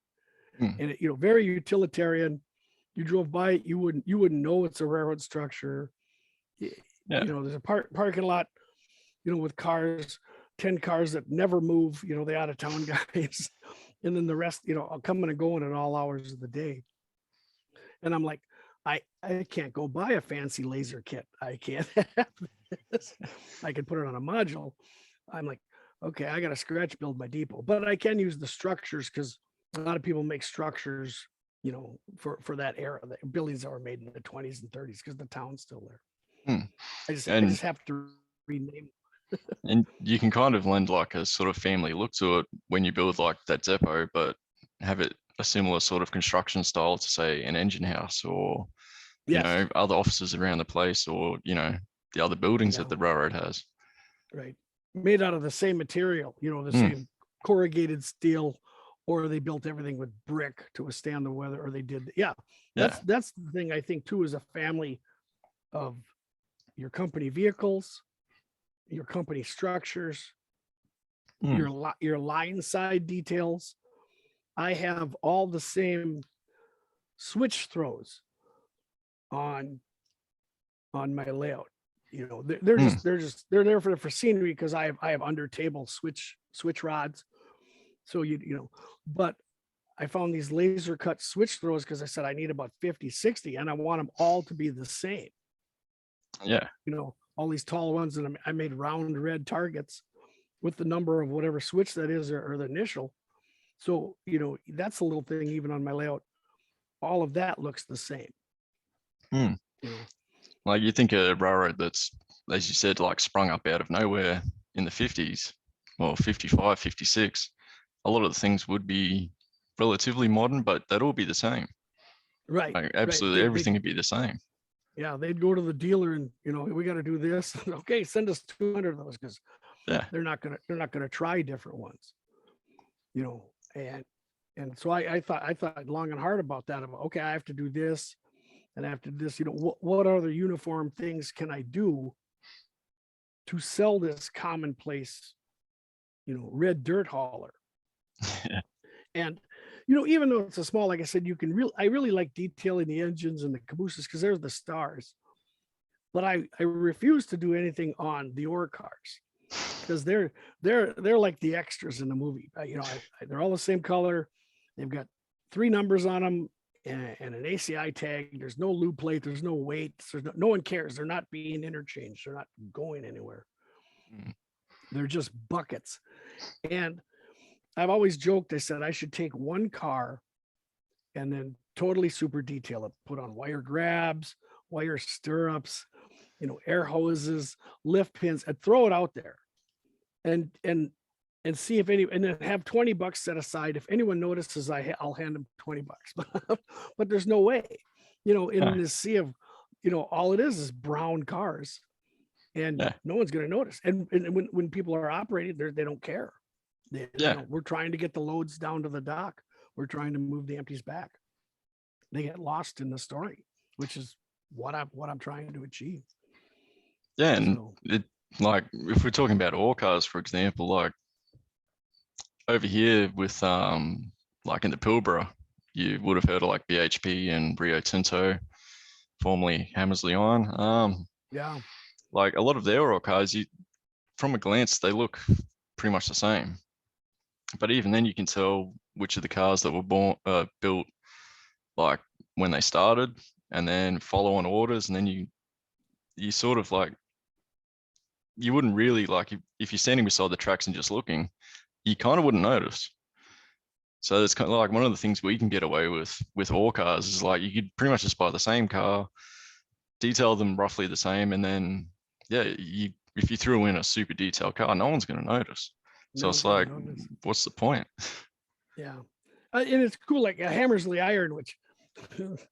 And very utilitarian. You drove by it, you wouldn't know it's a railroad structure. There's a parking lot, with cars, 10 cars that never move, the out of town guys, and then the rest, coming and going at all hours of the day. And I'm like, I can't go buy a fancy laser kit. I can't have this. I can put it on a module. I'm like, okay, I got to scratch build my depot, but I can use the structures because a lot of people make structures, for that era. The buildings that were made in the 20s and 30s because the town's still there. I just have to rename. And you can kind of lend like a sort of family look to it when you build like that depot, but have it a similar sort of construction style to say an engine house or other offices around the place or the other buildings that the railroad has. Right. Made out of the same material, the same corrugated steel, or they built everything with brick to withstand the weather, or they did. That's the thing I think too, is a family of your company vehicles, your company structures, your line side details. I have all the same switch throws on my layout. They're there for scenery because I have under table switch rods. So but I found these laser cut switch throws because I said I need about 50, 60, and I want them all to be the same. Yeah. All these tall ones, and I made round red targets with the number of whatever switch that is or the initial. So, that's a little thing even on my layout. All of that looks the same. Like you think a railroad that's, as you said, like sprung up out of nowhere in the 50s, well, 55, 56, a lot of the things would be relatively modern, but they'd all be the same. Right. Like absolutely everything would be the same. Yeah, they'd go to the dealer and we got to do this. Okay, send us 200 of those because they're not gonna try different ones. And so I thought long and hard about that. Okay, I have to do this, and after this, what other uniform things can I do to sell this commonplace, red dirt hauler? And even though it's a small, like I said, I really like detailing the engines and the cabooses because they're the stars. But I refuse to do anything on the ore cars because they're like the extras in the movie. They're all the same color. They've got 3 numbers on them and an ACI tag. There's no lube plate. There's no weight. No one cares. They're not being interchanged. They're not going anywhere. They're just buckets. And I've always joked, I said I should take one car and then totally super detail it, put on wire grabs, wire stirrups, air hoses, lift pins, and throw it out there and see if and then have $20 set aside. If anyone notices, I'll hand them $20, but there's no way, in this sea of, all it is brown cars and no one's going to notice. And when people are operating there, they don't care. We're trying to get the loads down to the dock. We're trying to move the empties back. They get lost in the story, which is what I'm trying to achieve. Yeah, and like if we're talking about ore cars, for example, like over here with like in the Pilbara, you would have heard of like BHP and Rio Tinto, formerly Hammersley Iron. like a lot of the aero cars, from a glance, they look pretty much the same. But even then, you can tell which of the cars that were built like when they started, and then follow on orders, and then you sort of like, you wouldn't really like, if you're standing beside the tracks and just looking, you kind of wouldn't notice. So it's kind of like one of the things we can get away with all cars is like, you could pretty much just buy the same car, detail them roughly the same, and then if you threw in a super detailed car, no one's going to notice. So it's like, what's the point? Yeah, and it's cool, like a Hammersley iron, which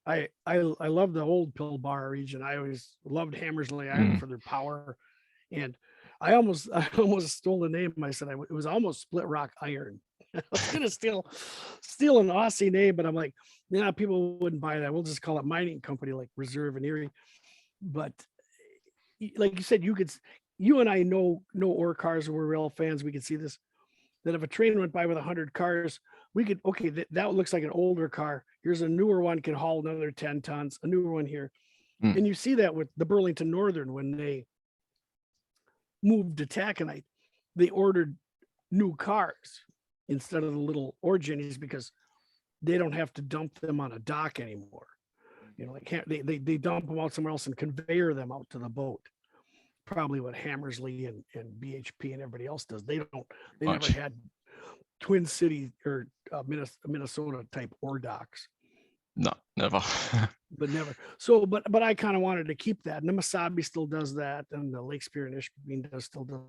I love the old Pilbara region. I always loved Hammersley iron for their power, and I almost stole the name. I said it was almost Splitrock iron. I was gonna steal an Aussie name, but I'm like, yeah, people wouldn't buy that. We'll just call it mining company like Reserve and Erie. But like you said, you and I know ore cars, and we're real fans. We could see this, that if a train went by with 100 cars, we could, okay, that looks like an older car. Here's a newer one, can haul another 10 tons, a newer one here. And you see that with the Burlington Northern when they moved to taconite, they ordered new cars instead of the little ore jennies because they don't have to dump them on a dock anymore. You know, they dump them out somewhere else and conveyor them out to the boat. Probably what Hammersley and BHP and everybody else does. They never had Twin City or Minnesota type ore docks. No, never. But never. So, but I kind of wanted to keep that. And the Mesabi still does that, and the Lake Superior and Ishpeming still does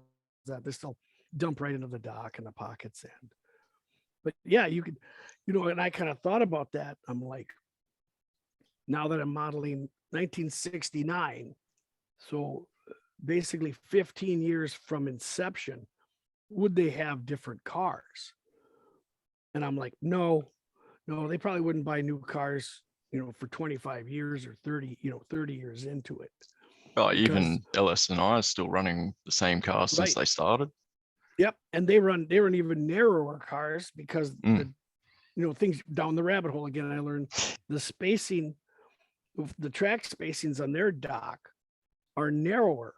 that. They still dump right into the dock and the pockets. And but yeah, you could, and I kind of thought about that. I'm like, now that I'm modeling 1969, so basically 15 years from inception, would they have different cars? And I'm like, no, they probably wouldn't buy new cars, for 25 years or 30 years into it. Oh, even LS&I is still running the same car since they started. Yep. And they run even narrower cars because things down the rabbit hole again. I learned the spacing, the track spacings on their dock are narrower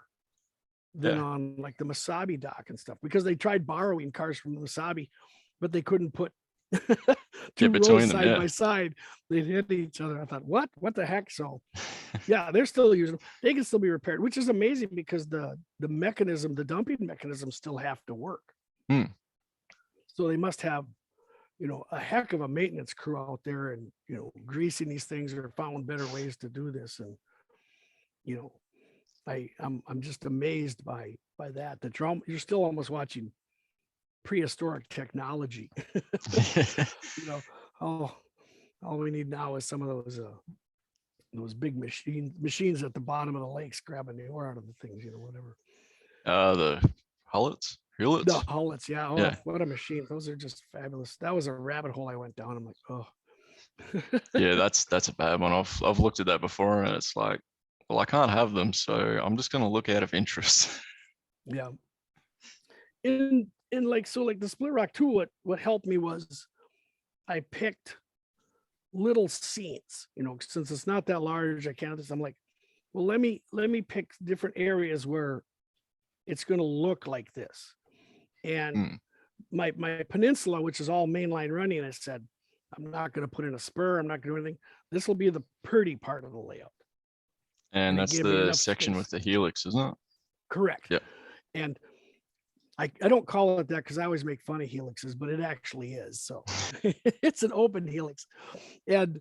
than on like the Mesabi dock and stuff, because they tried borrowing cars from the Mesabi, but they couldn't put two rows side by side. They'd hit each other. I thought, what the heck? So yeah, they're still using them. They can still be repaired, which is amazing because the mechanism, the dumping mechanism still have to work. So they must have, a heck of a maintenance crew out there and, greasing these things or found better ways to do this. And, I'm just amazed by that. You're still almost watching prehistoric technology. All we need now is some of those big machines at the bottom of the lakes grabbing the ore out of the things, whatever. The Hullets. The Hullets, yeah. What a machine! Those are just fabulous. That was a rabbit hole I went down. I'm like, oh. Yeah, that's a bad one. I've looked at that before, and it's like, well, I can't have them, so I'm just going to look out of interest. Yeah. And like the Splitrock too, what helped me was I picked little scenes, since it's not that large, I can't. I'm like, well, let me pick different areas where it's going to look like this. And my peninsula, which is all mainline running, I said, I'm not going to put in a spur. I'm not going to do anything. This will be the pretty part of the layout. And that's the section with the helix, isn't it? Correct. Yeah. And I don't call it that because I always make fun of helixes, but it actually is. So it's an open helix. And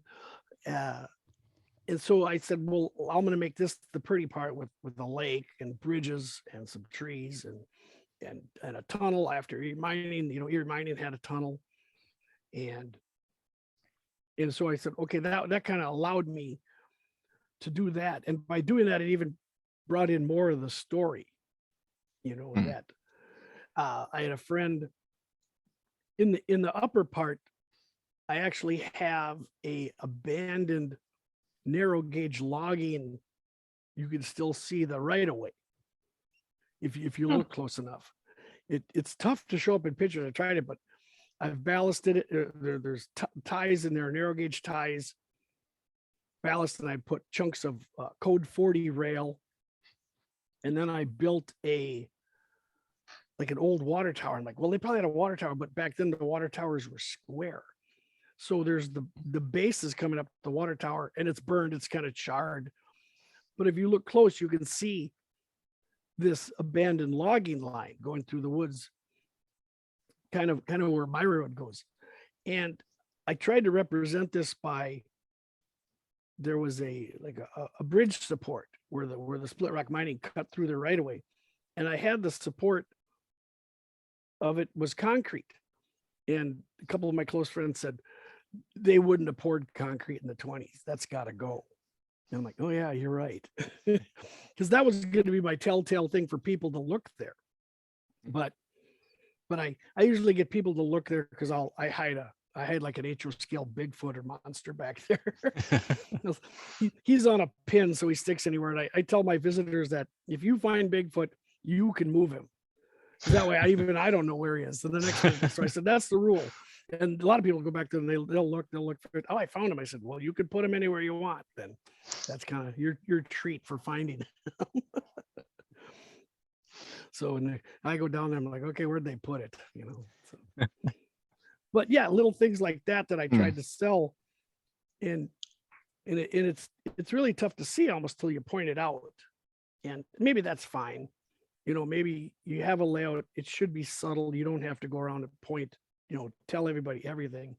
so I said, well, I'm going to make this the pretty part with the lake and bridges and some trees and a tunnel after Erie Mining. Erie Mining had a tunnel. And so I said, okay, that kind of allowed me to do that. And by doing that, it even brought in more of the story, that I had a friend in the upper part. I actually have a abandoned narrow gauge logging. You can still see the right of way if you look close enough. It's tough to show up in pictures. I tried it, but I've ballasted it. There's ties in there, narrow gauge ties, ballast, and I put chunks of code 40 rail And then I built like an old water tower. I'm like, well, they probably had a water tower, but back then the water towers were square. So there's the base is coming up the water tower and it's burned, it's kind of charred. But if you look close, you can see this abandoned logging line going through the woods, kind of where my road goes. And I tried to represent this by, there was a bridge support where the Splitrock mining cut through the right of way. And I had the support of it was concrete. And a couple of my close friends said they wouldn't have poured concrete in the 20s. That's got to go. And I'm like, oh yeah, you're right. Because that was going to be my telltale thing for people to look there. But I usually get people to look there because I hide like an HO scale Bigfoot or monster back there. He's on a pin, so he sticks anywhere. And I tell my visitors that if you find Bigfoot, you can move him. That way, I don't know where he is. So the next time, so I said, that's the rule. And a lot of people go back there and they'll look for it. Oh, I found him. I said, well, you could put him anywhere you want. Then that's kind of your treat for finding him. So when I go down there, I'm like, okay, where'd they put it? So. But yeah, little things like that I tried to sell, and it's really tough to see almost till you point it out, and maybe that's fine. Maybe you have a layout, it should be subtle. You don't have to go around and point, tell everybody everything.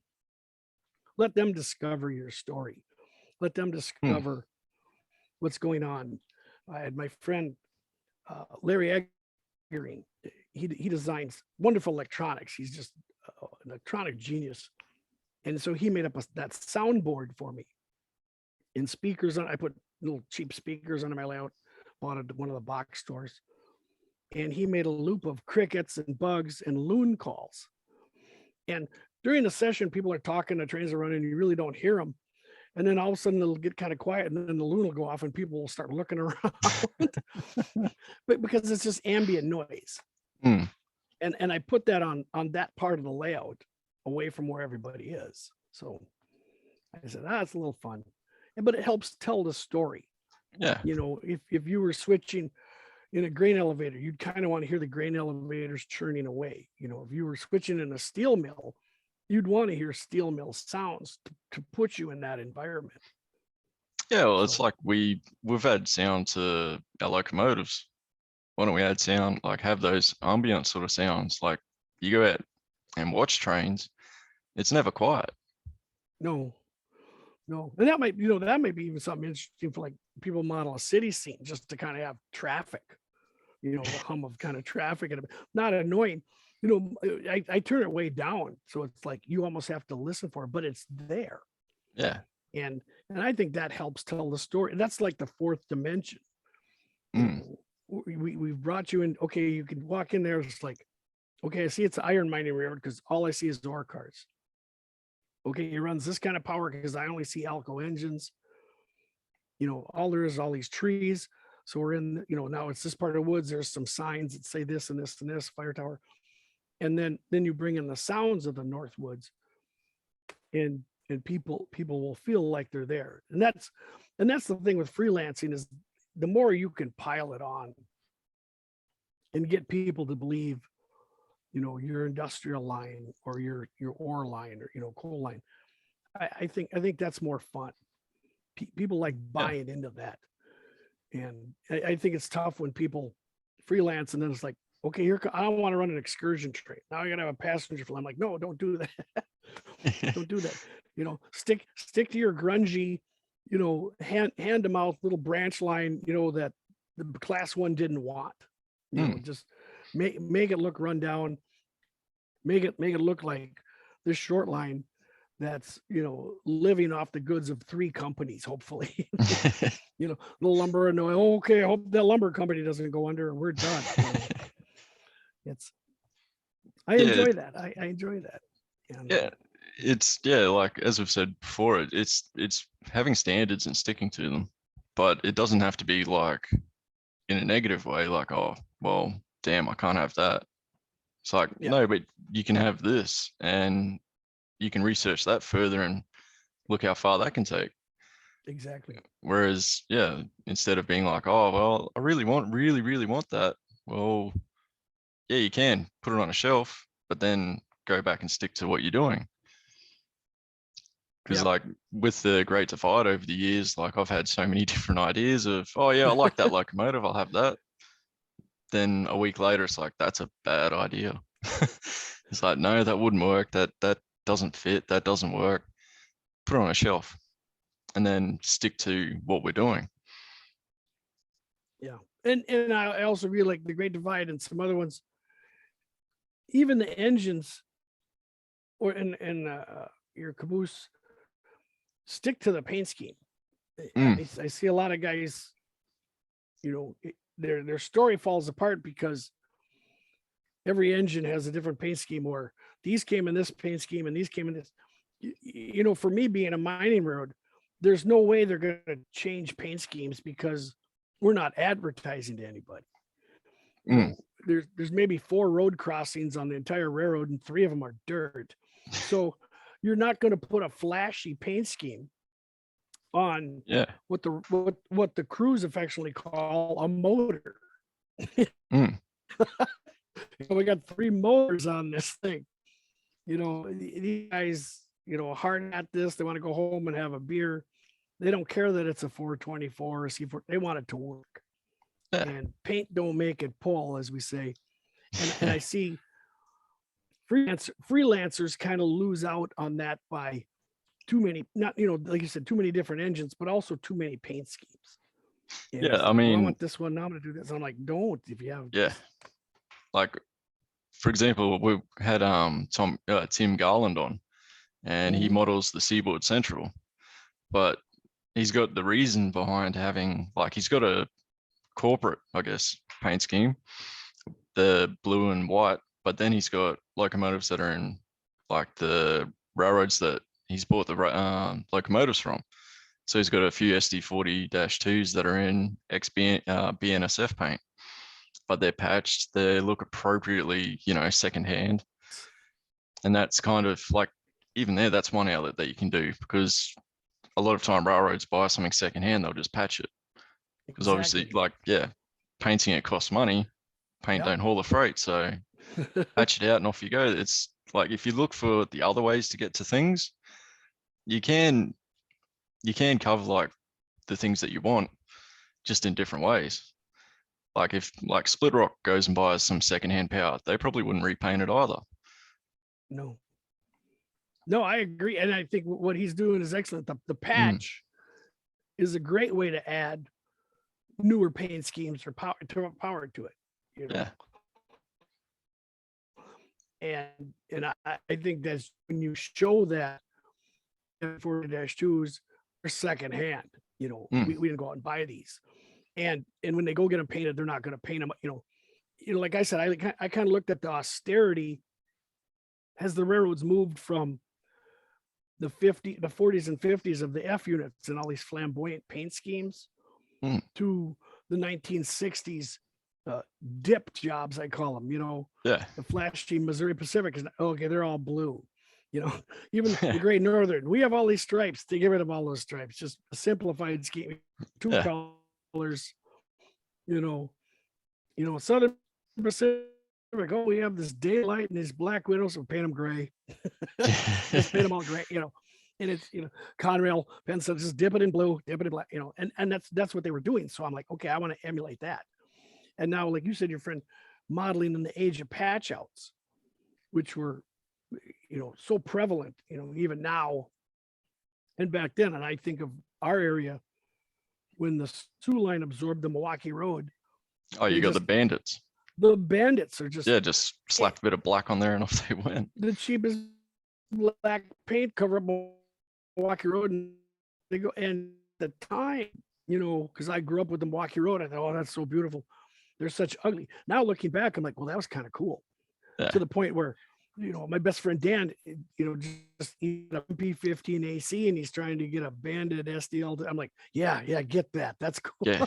Let them discover your story. Let them discover what's going on. I had my friend, Larry Eggering. He designs wonderful electronics. He's just an electronic genius. And so he made up that soundboard for me. And speakers on, I put little cheap speakers under my layout, bought it at one of the box stores. And he made a loop of crickets and bugs and loon calls. And during the session, people are talking, the trains are running, you really don't hear them. And then all of a sudden it'll get kind of quiet and then the loon will go off and people will start looking around. But because it's just ambient noise. And I put that on that part of the layout away from where everybody is. So I said, it's a little fun. But it helps tell the story. Yeah. If you were switching in a grain elevator, you'd kind of want to hear the grain elevators churning away. If you were switching in a steel mill, you'd want to hear steel mill sounds to put you in that environment. Yeah, well, it's like we've had sound to our locomotives. Why don't we add sound, like have those ambient sort of sounds? Like you go out and watch trains, it's never quiet. No. And that might be even something interesting for like people model a city scene just to kind of have traffic, the hum of kind of traffic and not annoying. I turn it way down. So it's like you almost have to listen for it, but it's there. Yeah. And I think that helps tell the story. That's like the fourth dimension. We've brought you in. Okay, you can walk in there. It's like, okay, I see it's an iron mining railroad because all I see is ore cars. Okay, it runs this kind of power because I only see Alco engines. All there is all these trees. So we're in, now it's this part of the woods. There's some signs that say this and this and this, fire tower. And then you bring in the sounds of the North Woods, and people will feel like they're there. And that's the thing with freelancing is the more you can pile it on and get people to believe, your industrial line or your ore line or coal line. I think that's more fun. People like buying into that. And I think it's tough when people freelance and then it's like, okay, I don't want to run an excursion train. Now I got to have a passenger flight. I'm like, no, don't do that. Don't do that. Stick to your grungy, hand to mouth little branch line, that the class one didn't want. Just make it look run down. Make it look like this short line that's living off the goods of 3 companies, hopefully. The lumber and okay, I hope that lumber company doesn't go under and we're done. I enjoy that. I enjoy that. And, like as we've said before, it's having standards and sticking to them, but it doesn't have to be like in a negative way, like, oh well, damn, I can't have that. It's like, no, but you can have this, and you can research that further and look how far that can take. Exactly. Whereas, yeah, instead of being like, oh, well, I really want that. Well, yeah, you can put it on a shelf, but then go back and stick to what you're doing. Because Yep. like with the Great Divide over the years, like I've had so many different ideas of, oh yeah, I like that locomotive, I'll have that. Then a week later, it's like, that's a bad idea. It's like, no, that wouldn't work. That doesn't fit. That doesn't work. Put it on a shelf and then stick to what we're doing. Yeah. And I also really like the Great Divide and some other ones. Even the engines or in your caboose stick to the paint scheme. I see a lot of guys, their story falls apart because every engine has a different paint scheme, or these came in this paint scheme and these came in this. For me being a mining road, there's no way they're going to change paint schemes because we're not advertising to anybody. There's maybe 4 road crossings on the entire railroad and 3 of them are dirt. So you're not going to put a flashy paint scheme on what the crews affectionately call a motor. We got 3 motors on this thing. These guys, hard at this. They want to go home and have a beer. They don't care that it's a 424 or a C4. They want it to work. Yeah. And paint don't make it pull, as we say. And I see freelancers kind of lose out on that by too many, not, like you said, too many different engines, but also too many paint schemes. And yeah, I like, mean, I want this one, now I'm going to do this. I'm like, don't, if you have. Yeah. Like, for example, we had Tim Garland on, and he models the Seaboard Central, but he's got the reason behind having, like, he's got a corporate, I guess, paint scheme, the blue and white, but then he's got locomotives that are in like the railroads that he's bought the locomotives from. So he's got a few SD40-2s that are in BNSF paint, but they're patched, they look appropriately, secondhand. And that's kind of like, even there, that's one outlet that you can do, because a lot of time railroads buy something secondhand, they'll just patch it. Because obviously, like, painting it costs money. Paint don't haul the freight, so patch it out and off you go. It's like, if you look for the other ways to get to things, you can cover like the things that you want, just in different ways. Like if like Splitrock goes and buys some secondhand power, they probably wouldn't repaint it either. No, I agree. And I think what he's doing is excellent. The patch is a great way to add newer paint schemes or power to it. Yeah. And I think that's when you show that 40-2s are secondhand. We didn't go out and buy these. And when they go get them painted, they're not going to paint them. Like I said, I kind of looked at the austerity as the railroads moved from the 40s and 50s of the F units and all these flamboyant paint schemes to the 1960s dip jobs, I call them. The flashy Missouri Pacific is okay. They're all blue. Even the Great Northern. We have all these stripes. To get rid of all those stripes, just a simplified scheme, 2 colors. Southern Pacific. Oh, we have this daylight and these black widows, so paint them gray. Just paint them all gray, and it's, Conrail pencil, just dip it in blue, dip it in black, and that's what they were doing. So I'm like, okay, I want to emulate that. And now, like you said, your friend modeling in the age of patch outs, which were, so prevalent, even now and back then. And I think of our area when the Sioux line absorbed the Milwaukee Road. Oh, you got the bandits. The bandits are just slapped a bit of black on there and off they went. The cheapest black paint cover up Milwaukee Road, and they go. And the time, because I grew up with the Milwaukee Road, I thought, oh, that's so beautiful. They're such ugly. Now looking back, I'm like, well, that was kind of cool. To the point where, my best friend Dan, just eat a P15 AC and he's trying to get a banded SDL. I'm like, yeah, get that. That's cool. Yeah.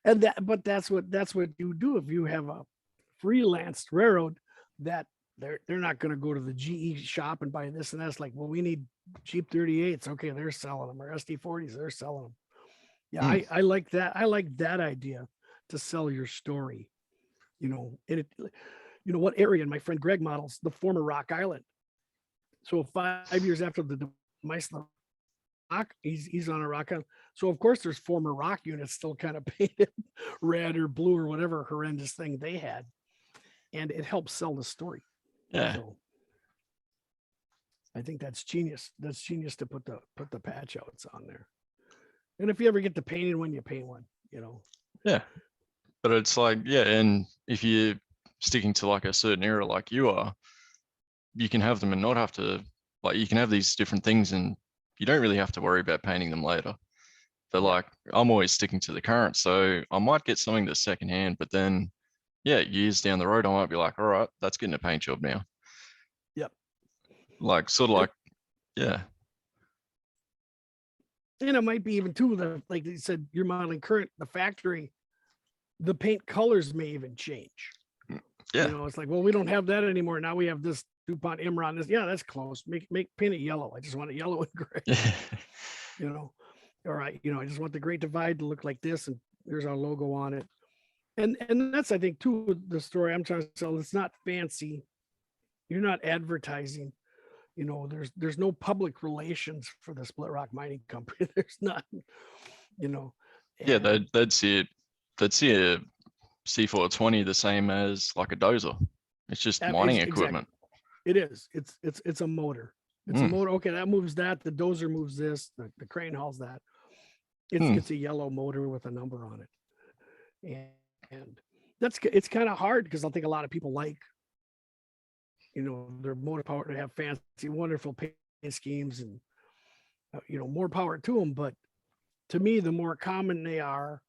And but that's what you do if you have a freelance railroad that they're not going to go to the GE shop and buy this and that's like, well, we need Jeep 38s. Okay, they're selling them, or SD40s, they're selling them. Yeah, I like that. I like that idea, to sell your story. And it, what area? And my friend Greg models the former Rock Island. So 5 years after the demise of the Rock, he's on a Rock Island. So of course there's former Rock units still kind of painted red or blue or whatever horrendous thing they had, and it helps sell the story. Yeah. So I think that's genius. That's genius to put the patch outs on there. And if you ever get to painting one, you paint one. Yeah. But it's like, yeah, and if you're sticking to like a certain era like you are, you can have them and not have to, like, you can have these different things and you don't really have to worry about painting them later. But like, I'm always sticking to the current. So I might get something that's secondhand, but then, yeah, years down the road, I might be like, all right, that's getting a paint job now. Yep. Like, sort of like, yeah. And it might be even too, like you said, you're modeling current, the factory, the paint colors may even change. Yeah. It's like, well, we don't have that anymore. Now we have this DuPont Imron. This, yeah, that's close. Make paint it yellow. I just want it yellow and gray. All right. I just want the Great Divide to look like this, and there's our logo on it. And that's, I think, too, the story I'm trying to sell. It's not fancy. You're not advertising. There's no public relations for the Splitrock Mining Company. There's not. Yeah, they'd see it. They'd see a C420 the same as like a dozer. It's just mining equipment. It is. It's a motor. It's a motor. Okay, that moves that. The dozer moves this. The crane hauls that. It's a yellow motor with a number on it, and it's kind of hard because I think a lot of people like, their motor power to have fancy, wonderful paint schemes, and more power to them. But to me, the more common they are,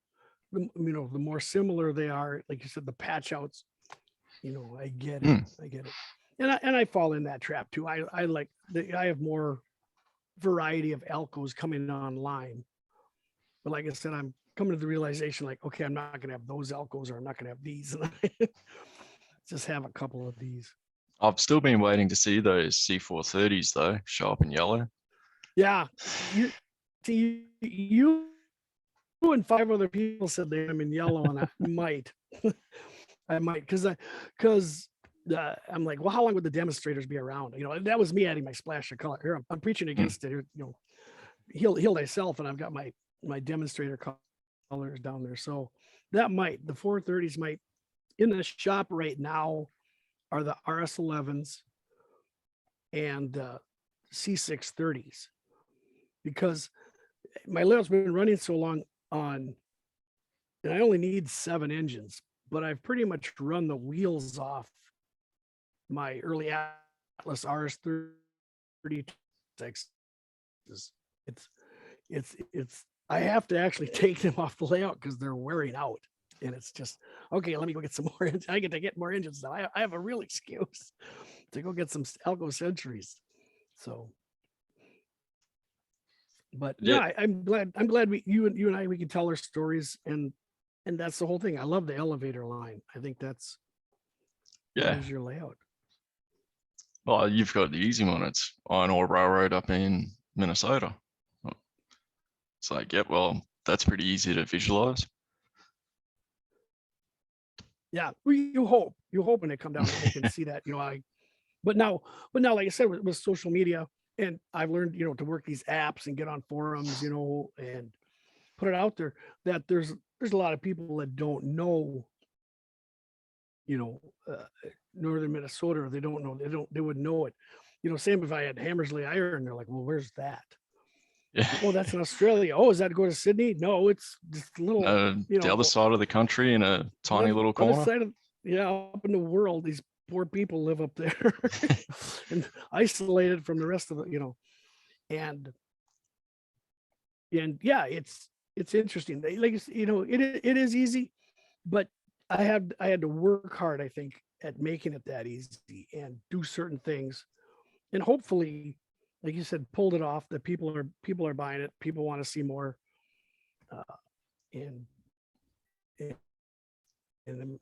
the more similar they are. Like you said, the patch outs. I get it. I get it. And I fall in that trap too. I have more variety of Alcos coming online. But like I said, I'm coming to the realization, like, okay, I'm not going to have those Alcos, or I'm not going to have these. Just have a couple of these. I've still been waiting to see those C430s though, show up in yellow. Yeah. You and 5 other people said they am in yellow, and I might. I might, because I'm like, well, how long would the demonstrators be around? That was me adding my splash of color. Here, I'm preaching against it. Heal thyself, and I've got my demonstrator colors down there. So that might, the 430s might, in the shop right now are the RS11s and C630s, because my layout's been running so long on, and I only need 7 engines, but I've pretty much run the wheels off my early Atlas RS36. It's I have to actually take them off the layout because they're wearing out, and it's just, okay, let me go get some more engines. I get to get more engines now. I have a real excuse to go get some Alco Centuries. So, but yeah, I'm glad you and I, we can tell our stories, and that's the whole thing. I love the elevator line. I think that's your layout. Well, you've got the easy one. It's Iron Ore Railroad up in Minnesota. It's like, yep, well, that's pretty easy to visualize. Yeah, you hope when they come down, they can see that. But now, like I said, with social media, and I've learned, to work these apps and get on forums, and put it out there, that there's a lot of people that don't know, northern Minnesota, or they wouldn't know it. Same if I had Hammersley Iron, they're like, well, where's that? Yeah. Oh, that's in Australia. Oh, is that go to Sydney? No, it's just a little, the other side of the country in a tiny little corner. Other side of, up in the world, these poor people live up there and isolated from the rest of it, and yeah, it's interesting. Like, it is easy, but I had to work hard, I think, at making it that easy and do certain things, and hopefully, like you said, pulled it off, that people are buying it. People want to see more, and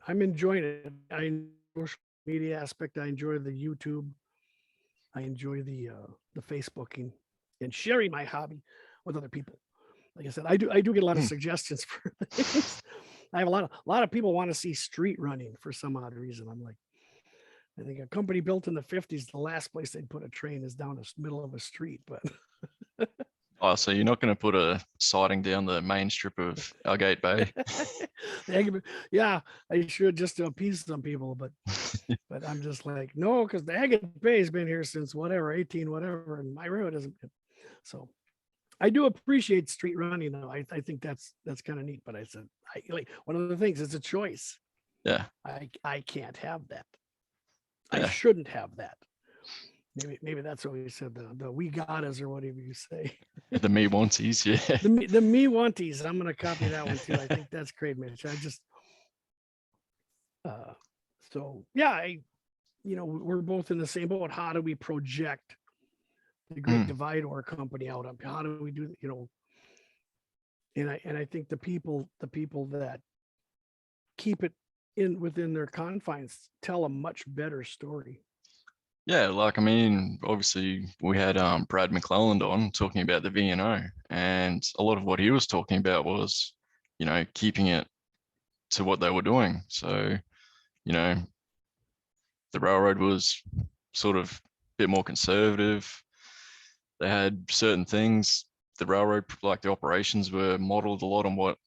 I'm enjoying it. I know social media aspect. I enjoy the YouTube. I enjoy the Facebooking and sharing my hobby with other people. Like I said, I do get a lot of suggestions for things. I have a lot of people want to see street running for some odd reason. I'm like, I think a company built in the 50s, the last place they'd put a train is down the middle of a street. But Oh, so you're not going to put a siding down the main strip of Algate Bay? yeah, I should, just to appease some people, but I'm just like, no, because the Agate Bay has been here since whatever, 18, whatever, and my road isn't. So I do appreciate street running though. I think that's kind of neat. But I said, like, one of the things, it's a choice. Yeah. I can't have that. Yeah. I shouldn't have that. Maybe that's what we said, the we got us, or whatever you say. The me wanties, yeah. The me wanties. I'm gonna copy that one too. I think that's great, Mitch. I just so yeah, we're both in the same boat. How do we project the Great Divide or company out? How do we do, and I think the people that keep it within their confines tell a much better story. Yeah, like, I mean, obviously we had Brad McClelland on talking about the V&O, and a lot of what he was talking about was, keeping it to what they were doing. So, the railroad was sort of a bit more conservative. They had certain things. The railroad, like the operations, were modeled a lot on what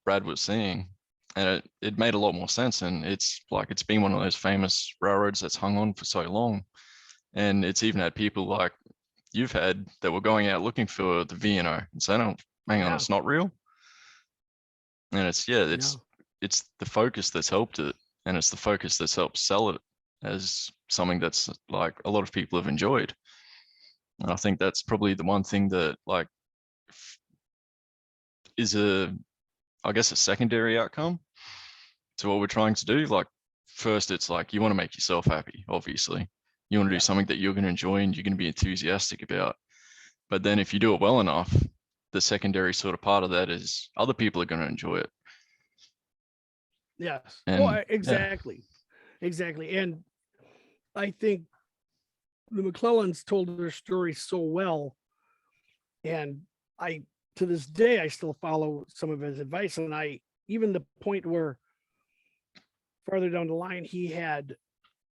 Brad was seeing, and it made a lot more sense. And it's been one of those famous railroads that's hung on for so long. And it's even had people like you've had that were going out looking for the V&O and saying, "Oh, hang on, it's not real." And it's the focus that's helped it, and it's the focus that's helped sell it as something that's like a lot of people have enjoyed. And I think that's probably the one thing that like is a secondary outcome to what we're trying to do. Like, first, it's like you want to make yourself happy, obviously. You want to do something that you're going to enjoy and you're going to be enthusiastic about. But then if you do it well enough, the secondary sort of part of that is other people are going to enjoy it. Yes. Exactly. Exactly. And I think the McClellans told their story so well. And to this day, I still follow some of his advice. And even the point where farther down the line, he had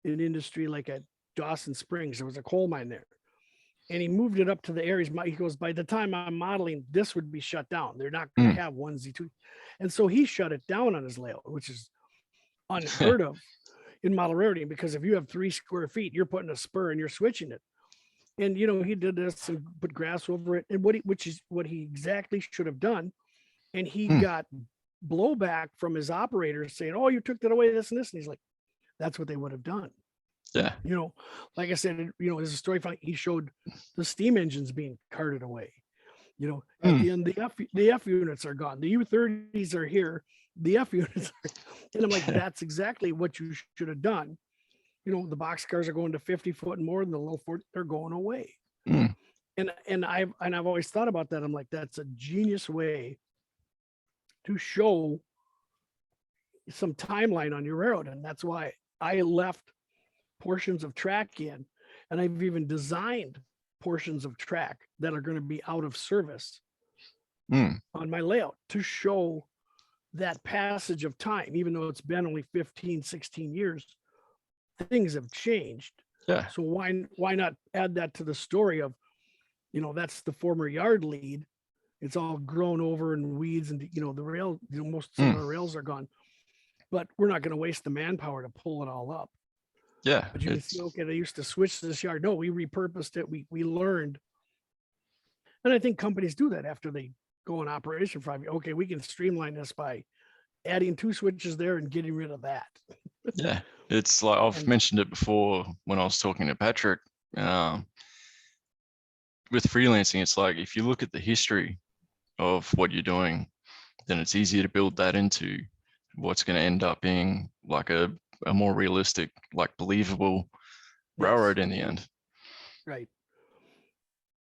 an industry like at Dawson Springs. There was a coal mine there, and he moved it up to the areas. He goes, by the time I'm modeling, this would be shut down. They're not going to have 1Z2. And so he shut it down on his layout, which is unheard of in model railroading, because if you have 3 square feet, you're putting a spur and you're switching it. And, he did this and put grass over it, and which is what he exactly should have done. And he got blowback from his operators saying, "Oh, you took that away, this and this." And he's like, that's what they would have done. Yeah. Like I said, there's a story. He showed the steam engines being carted away. At the end, the F units are gone. The U30s are here. The F units are, and I'm like, that's exactly what you should have done. The box cars are going to 50 foot and more, than the little 40, they're going away. And I've always thought about that. I'm like, that's a genius way to show some timeline on your railroad. And that's why I left portions of track in, and I've even designed portions of track that are going to be out of service on my layout to show that passage of time. Even though it's been only 15, 16 years, things have changed. Yeah. So why not add that to the story of, that's the former yard lead. It's all grown over and weeds, and the rail, most of the rails are gone, but we're not going to waste the manpower to pull it all up. Yeah. But you can see, okay, they used to switch this yard. No, we repurposed it. We learned. And I think companies do that after they go in operation for 5 years. Okay, we can streamline this by adding 2 switches there and getting rid of that. Yeah. It's like, I've mentioned it before when I was talking to Patrick, with freelancing, it's like, if you look at the history of what you're doing, then it's easier to build that into what's going to end up being like a more realistic, like believable railroad in the end. Right.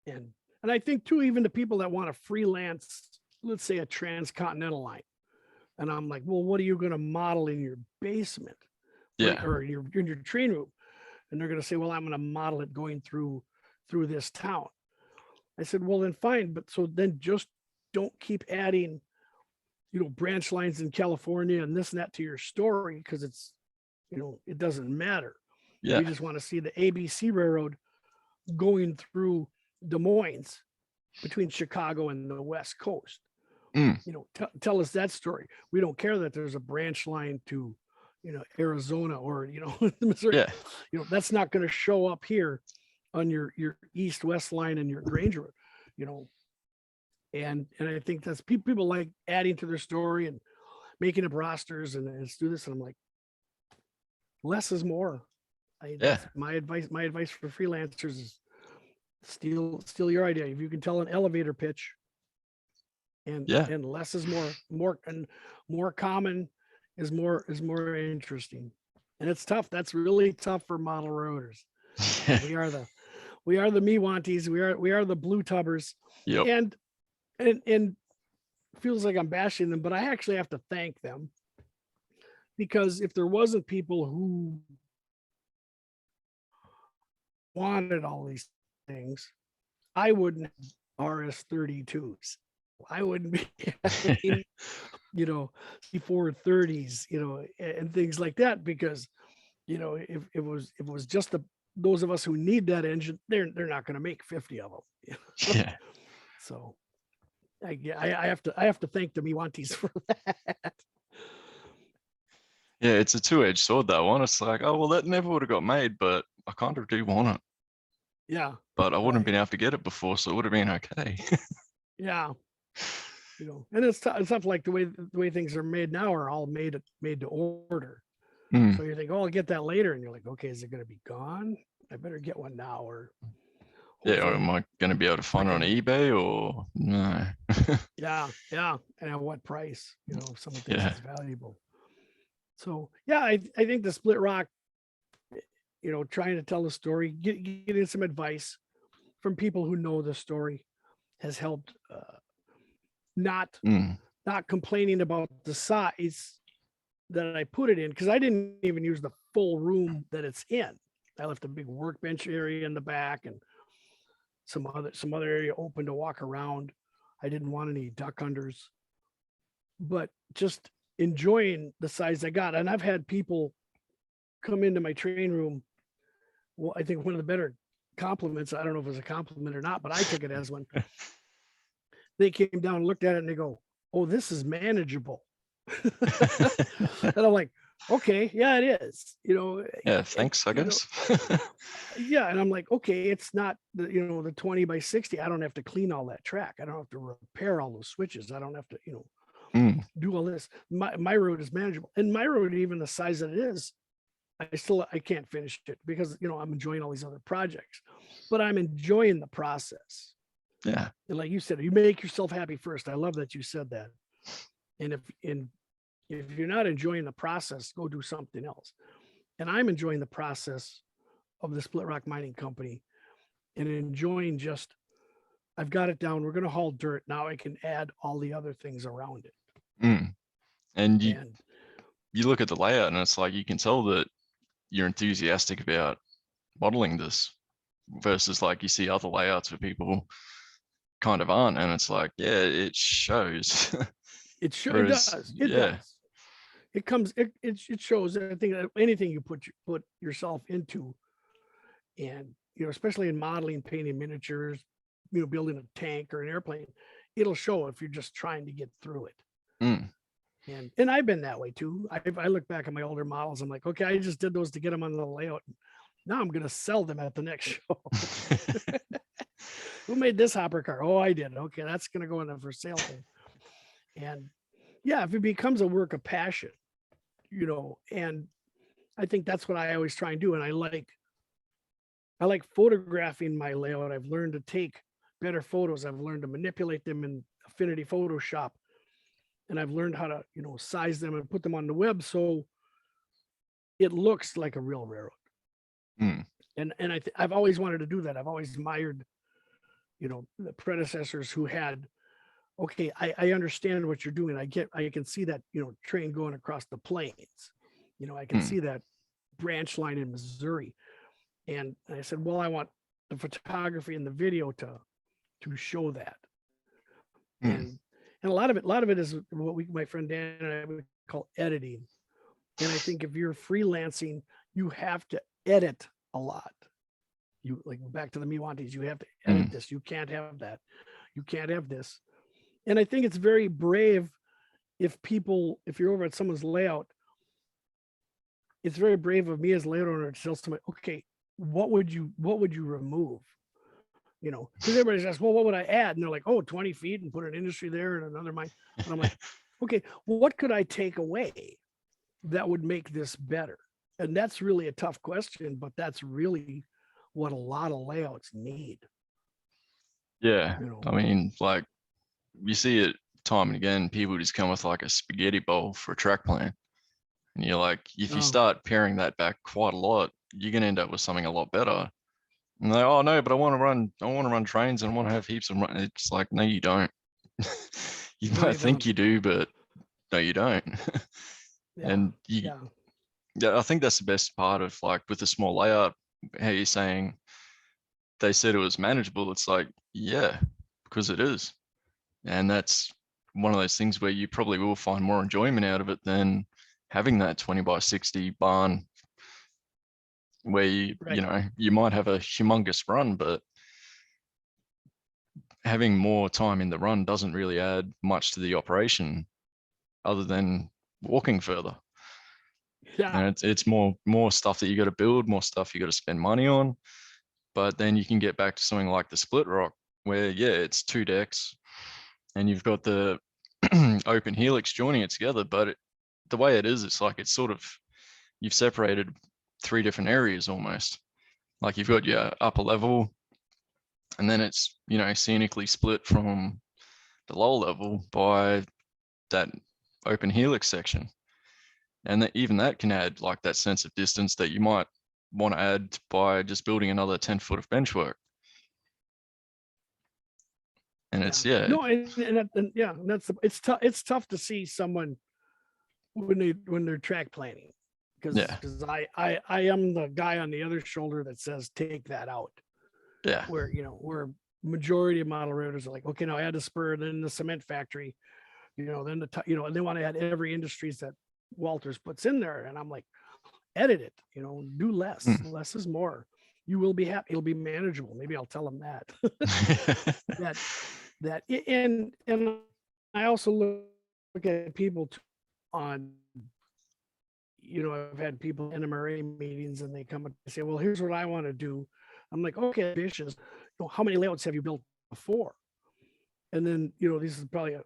And I think too, even the people that want to freelance, let's say a transcontinental line, and I'm like, well, what are you going to model in your basement? Yeah. or you're in your train room, and they're going to say, well, I'm going to model it going through this town. I said, well, then fine, but so then just don't keep adding, branch lines in California and this and that to your story, because it's, it doesn't matter. Yeah. We just want to see the ABC Railroad going through Des Moines between Chicago and the West Coast. Tell us that story. We don't care that there's a branch line to, Arizona or, Missouri. Yeah. That's not going to show up here on your east-west line and your Granger, and I think that's people like adding to their story and making up rosters and let's do this. And I'm like, less is more. That's my advice. My advice for freelancers is steal your idea. If you can tell an elevator pitch, and less is more and more common is more interesting. And it's tough. That's really tough for model roaders. We are the me wanties. We are the blue tubbers. Yep. And feels like I'm bashing them, but I actually have to thank them, because if there wasn't people who wanted all these things, I wouldn't have RS32s. I wouldn't be having, C430s, and things like that, because, if it was just those of us who need that engine, they're not going to make 50 of them. Yeah. So I have to thank the Miwantis for that. Yeah, it's a two-edged sword, that one. It's like, oh well, that never would have got made, but I kind of do want it. Yeah. But I wouldn't have been able to get it before, so it would have been okay. Yeah. And it's tough. Like the way things are made now are all made to order. So you think, oh, I'll get that later, and you're like, okay, is it going to be gone? I better get one now, or or am I going to be able to find it on eBay, or no? Yeah, and at what price? If someone thinks it's valuable. So yeah, I think the Splitrock, trying to tell the story, getting some advice from people who know the story has helped. Not complaining about the size that I put it in, because I didn't even use the full room that it's in. I left a big workbench area in the back and some other area open to walk around. I didn't want any duck unders, but just enjoying the size I got. And I've had people come into my train room. Well, I think one of the better compliments, I don't know if it was a compliment or not, but I took it as one. They came down and looked at it and they go, oh, this is manageable. And I'm like, okay, yeah, it is. Yeah, thanks, I guess. Yeah, and I'm like, okay, it's not the 20 by 60. I don't have to clean all that track. I don't have to repair all those switches. I don't have to do all this. My road is manageable, and my road, even the size that it is, I can't finish it because I'm enjoying all these other projects, but I'm enjoying the process. Yeah. And like you said, you make yourself happy first. I love that you said that. And if you're not enjoying the process, go do something else. And I'm enjoying the process of the Splitrock Mining Company and enjoying I've got it down. We're going to haul dirt. Now I can add all the other things around it. And you look at the layout and it's like, you can tell that you're enthusiastic about modeling this versus like you see other layouts where people kind of aren't, and it's like, yeah, it shows. It does. It does. It comes. It shows. I think that anything you put yourself into, and especially in modeling, painting miniatures, building a tank or an airplane, it'll show if you're just trying to get through it. And I've been that way too. I look back at my older models. I'm like, okay, I just did those to get them on the layout. Now I'm going to sell them at the next show. Who made this hopper car? Oh, I did. Okay, that's going to go in the for sale thing. And yeah, if it becomes a work of passion, and I think that's what I always try and do. And I like photographing my layout. I've learned to take better photos. I've learned to manipulate them in Affinity Photoshop. And I've learned how to, size them and put them on the web so it looks like a real railroad. And I've always wanted to do that. I've always admired, the predecessors who had, okay, I understand what you're doing. I can see that, train going across the plains. I can see that branch line in Missouri. And I said, well, I want the photography and the video to show that. And a lot of it is what my friend Dan and I would call editing. And I think if you're freelancing, you have to edit a lot. You like back to the Miwantis, you have to edit this. You can't have that. You can't have this. And I think it's very brave if you're over at someone's layout, it's very brave of me as a layout owner to tell somebody, okay, what would you remove? You know, because everybody's asked, well, what would I add? And they're like, oh, 20 feet and put an industry there and another mine. And I'm like, okay, well, what could I take away that would make this better? And that's really a tough question, but that's really what a lot of layouts need. Yeah. You know? I mean, like you see it time and again, people just come with like a spaghetti bowl for a track plan. And you're like, if you start paring that back quite a lot, you're going to end up with something a lot better. And they're, oh no, but I want to run trains and I want to have heaps of run. It's like, no, you don't. You might think you do, but no, you don't. And I think that's the best part of like with a small layout, how you're saying they said it was manageable. It's like, yeah, because it is. And that's one of those things where you probably will find more enjoyment out of it than having that 20 by 60 barn where you know, you might have a humongous run, but having more time in the run doesn't really add much to the operation other than walking further. And it's more stuff that you got to build, more stuff you got to spend money on. But then you can get back to something like the Splitrock where, yeah, it's 2 decks and you've got the open helix joining it together. But the way it is, it's like it's sort of, you've separated 3 different areas almost. Like you've got your upper level and then it's, you know, scenically split from the lower level by that open helix section. And even that can add like that sense of distance that you might want to add by just building another 10 foot of bench work. And it's it's tough to see someone when they're track planning because I am the guy on the other shoulder that says take that out. Yeah. Where majority of model routers are like, okay, now add the spur, then the cement factory, then and they want to add every industries that Walters puts in there. And I'm like, edit it, do less. Less is more. You will be happy. It'll be manageable. Maybe I'll tell them that. And I also look at people on, I've had people in NMRA meetings and they come and say, well, here's what I want to do. I'm like, okay, ambitious. How many layouts have you built before? And then, this is probably a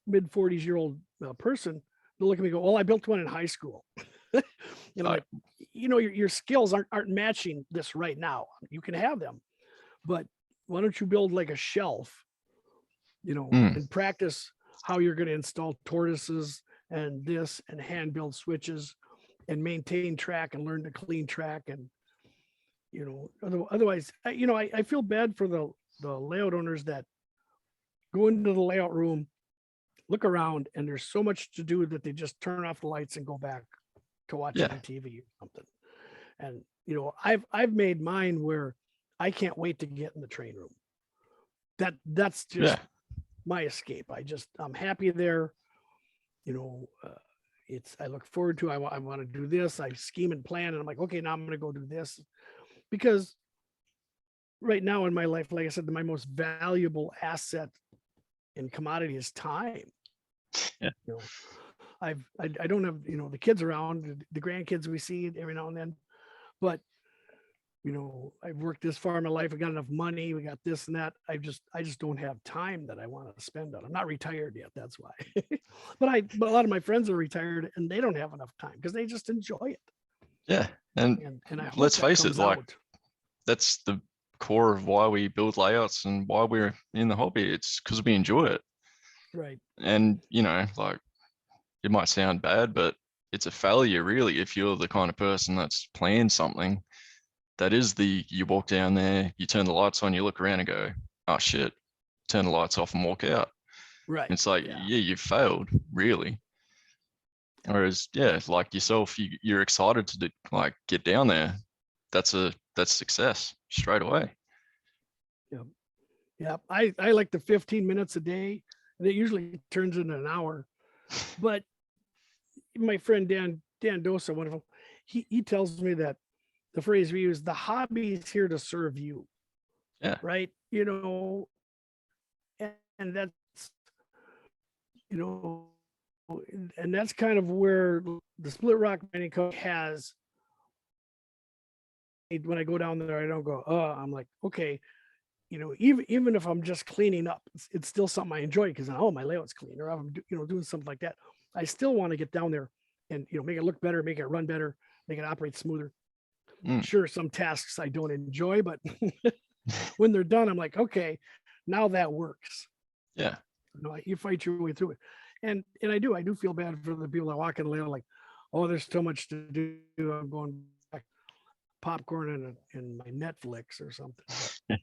mid 40s year old person. They'll look at me and go, well, I built one in high school. Like, your skills aren't matching this right now. You can have them, but why don't you build like a shelf, and practice how you're going to install tortoises and this and hand build switches and maintain track and learn to clean track. And, otherwise, I feel bad for the layout owners that go into the layout room, look around, and there's so much to do that they just turn off the lights and go back to watching TV or something. And, I've made mine where I can't wait to get in the train room. That's just my escape. I'm happy there. I look forward to, I want to do this. I scheme and plan and I'm like, okay, now I'm going to go do this. Because right now in my life, like I said, my most valuable asset and commodity is time. Yeah. I don't have, the kids around, the grandkids we see every now and then, but I've worked this far in my life. I got enough money. We got this and that. I just don't have time that I want to spend on. I'm not retired yet. That's why. but a lot of my friends are retired and they don't have enough time because they just enjoy it. Yeah. And let's face it, like that's the core of why we build layouts and why we're in the hobby. It's because we enjoy it. Right. And, like it might sound bad, but it's a failure really if you're the kind of person that's planned something that is you walk down there, you turn the lights on, you look around and go, oh shit, turn the lights off and walk out. Right. And it's like, yeah, you've failed, really. Whereas, yeah, like yourself, you're excited to like get down there. That's success straight away. Yeah. Yeah. I like the 15 minutes a day, and it usually turns into an hour. But my friend Dan Dosa, wonderful, he tells me that the phrase we use, the hobby is here to serve you. Yeah. Right. And that's, you know, and that's kind of where the Splitrock Mining Company has. When I go down there, I don't go, I'm like, okay, even if I'm just cleaning up, it's still something I enjoy because my layout's clean, or I'm doing something like that. I still want to get down there and make it look better, make it run better, make it operate smoother. Sure, some tasks I don't enjoy, but when they're done, I'm like, okay, now that works. Yeah. You fight your way through it. And I do feel bad for the people that walk in the layout like, oh, there's so much to do. I'm going back popcorn and my Netflix or something. But,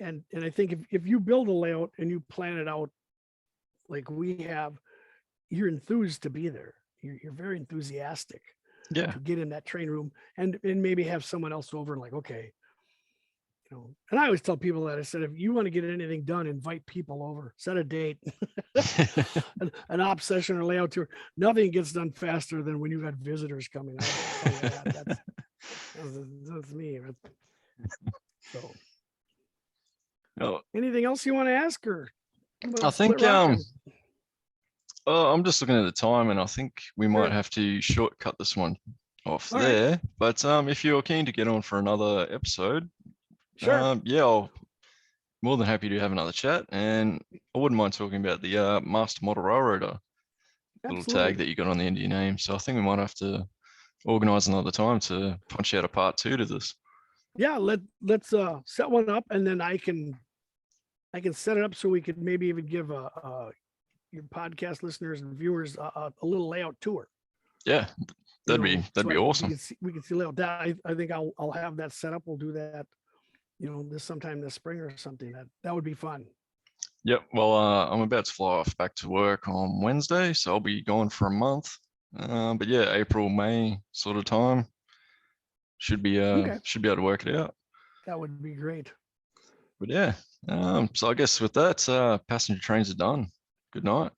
and I think if you build a layout and you plan it out like we have, you're enthused to be there. You're very enthusiastic to get in that train room and maybe have someone else over like, okay, and I always tell people that I said, if you want to get anything done, invite people over, set a date, an op session or layout tour. Nothing gets done faster than when you got visitors coming out. That's me. So, anything else you want to ask her? I think I'm just looking at the time, and I think we might have to shortcut this one off there. Right. But if you're keen to get on for another episode, sure. I'll more than happy to have another chat, and I wouldn't mind talking about the Master Model Railroader little tag that you got on the end of your name. So I think we might have to organize another time to punch out a part 2 to this. Yeah, let's set one up, and then I can set it up so we could maybe even give your podcast listeners and viewers a little layout tour. Yeah, that'd be awesome. We can see layout. That I think I'll have that set up. We'll do that, this sometime this spring or something. That would be fun. Yep. Well, I'm about to fly off back to work on Wednesday, so I'll be gone for a month. But yeah, April, May sort of time should be able to work it out. That would be great. But yeah, so I guess with that, passenger trains are done. Good night.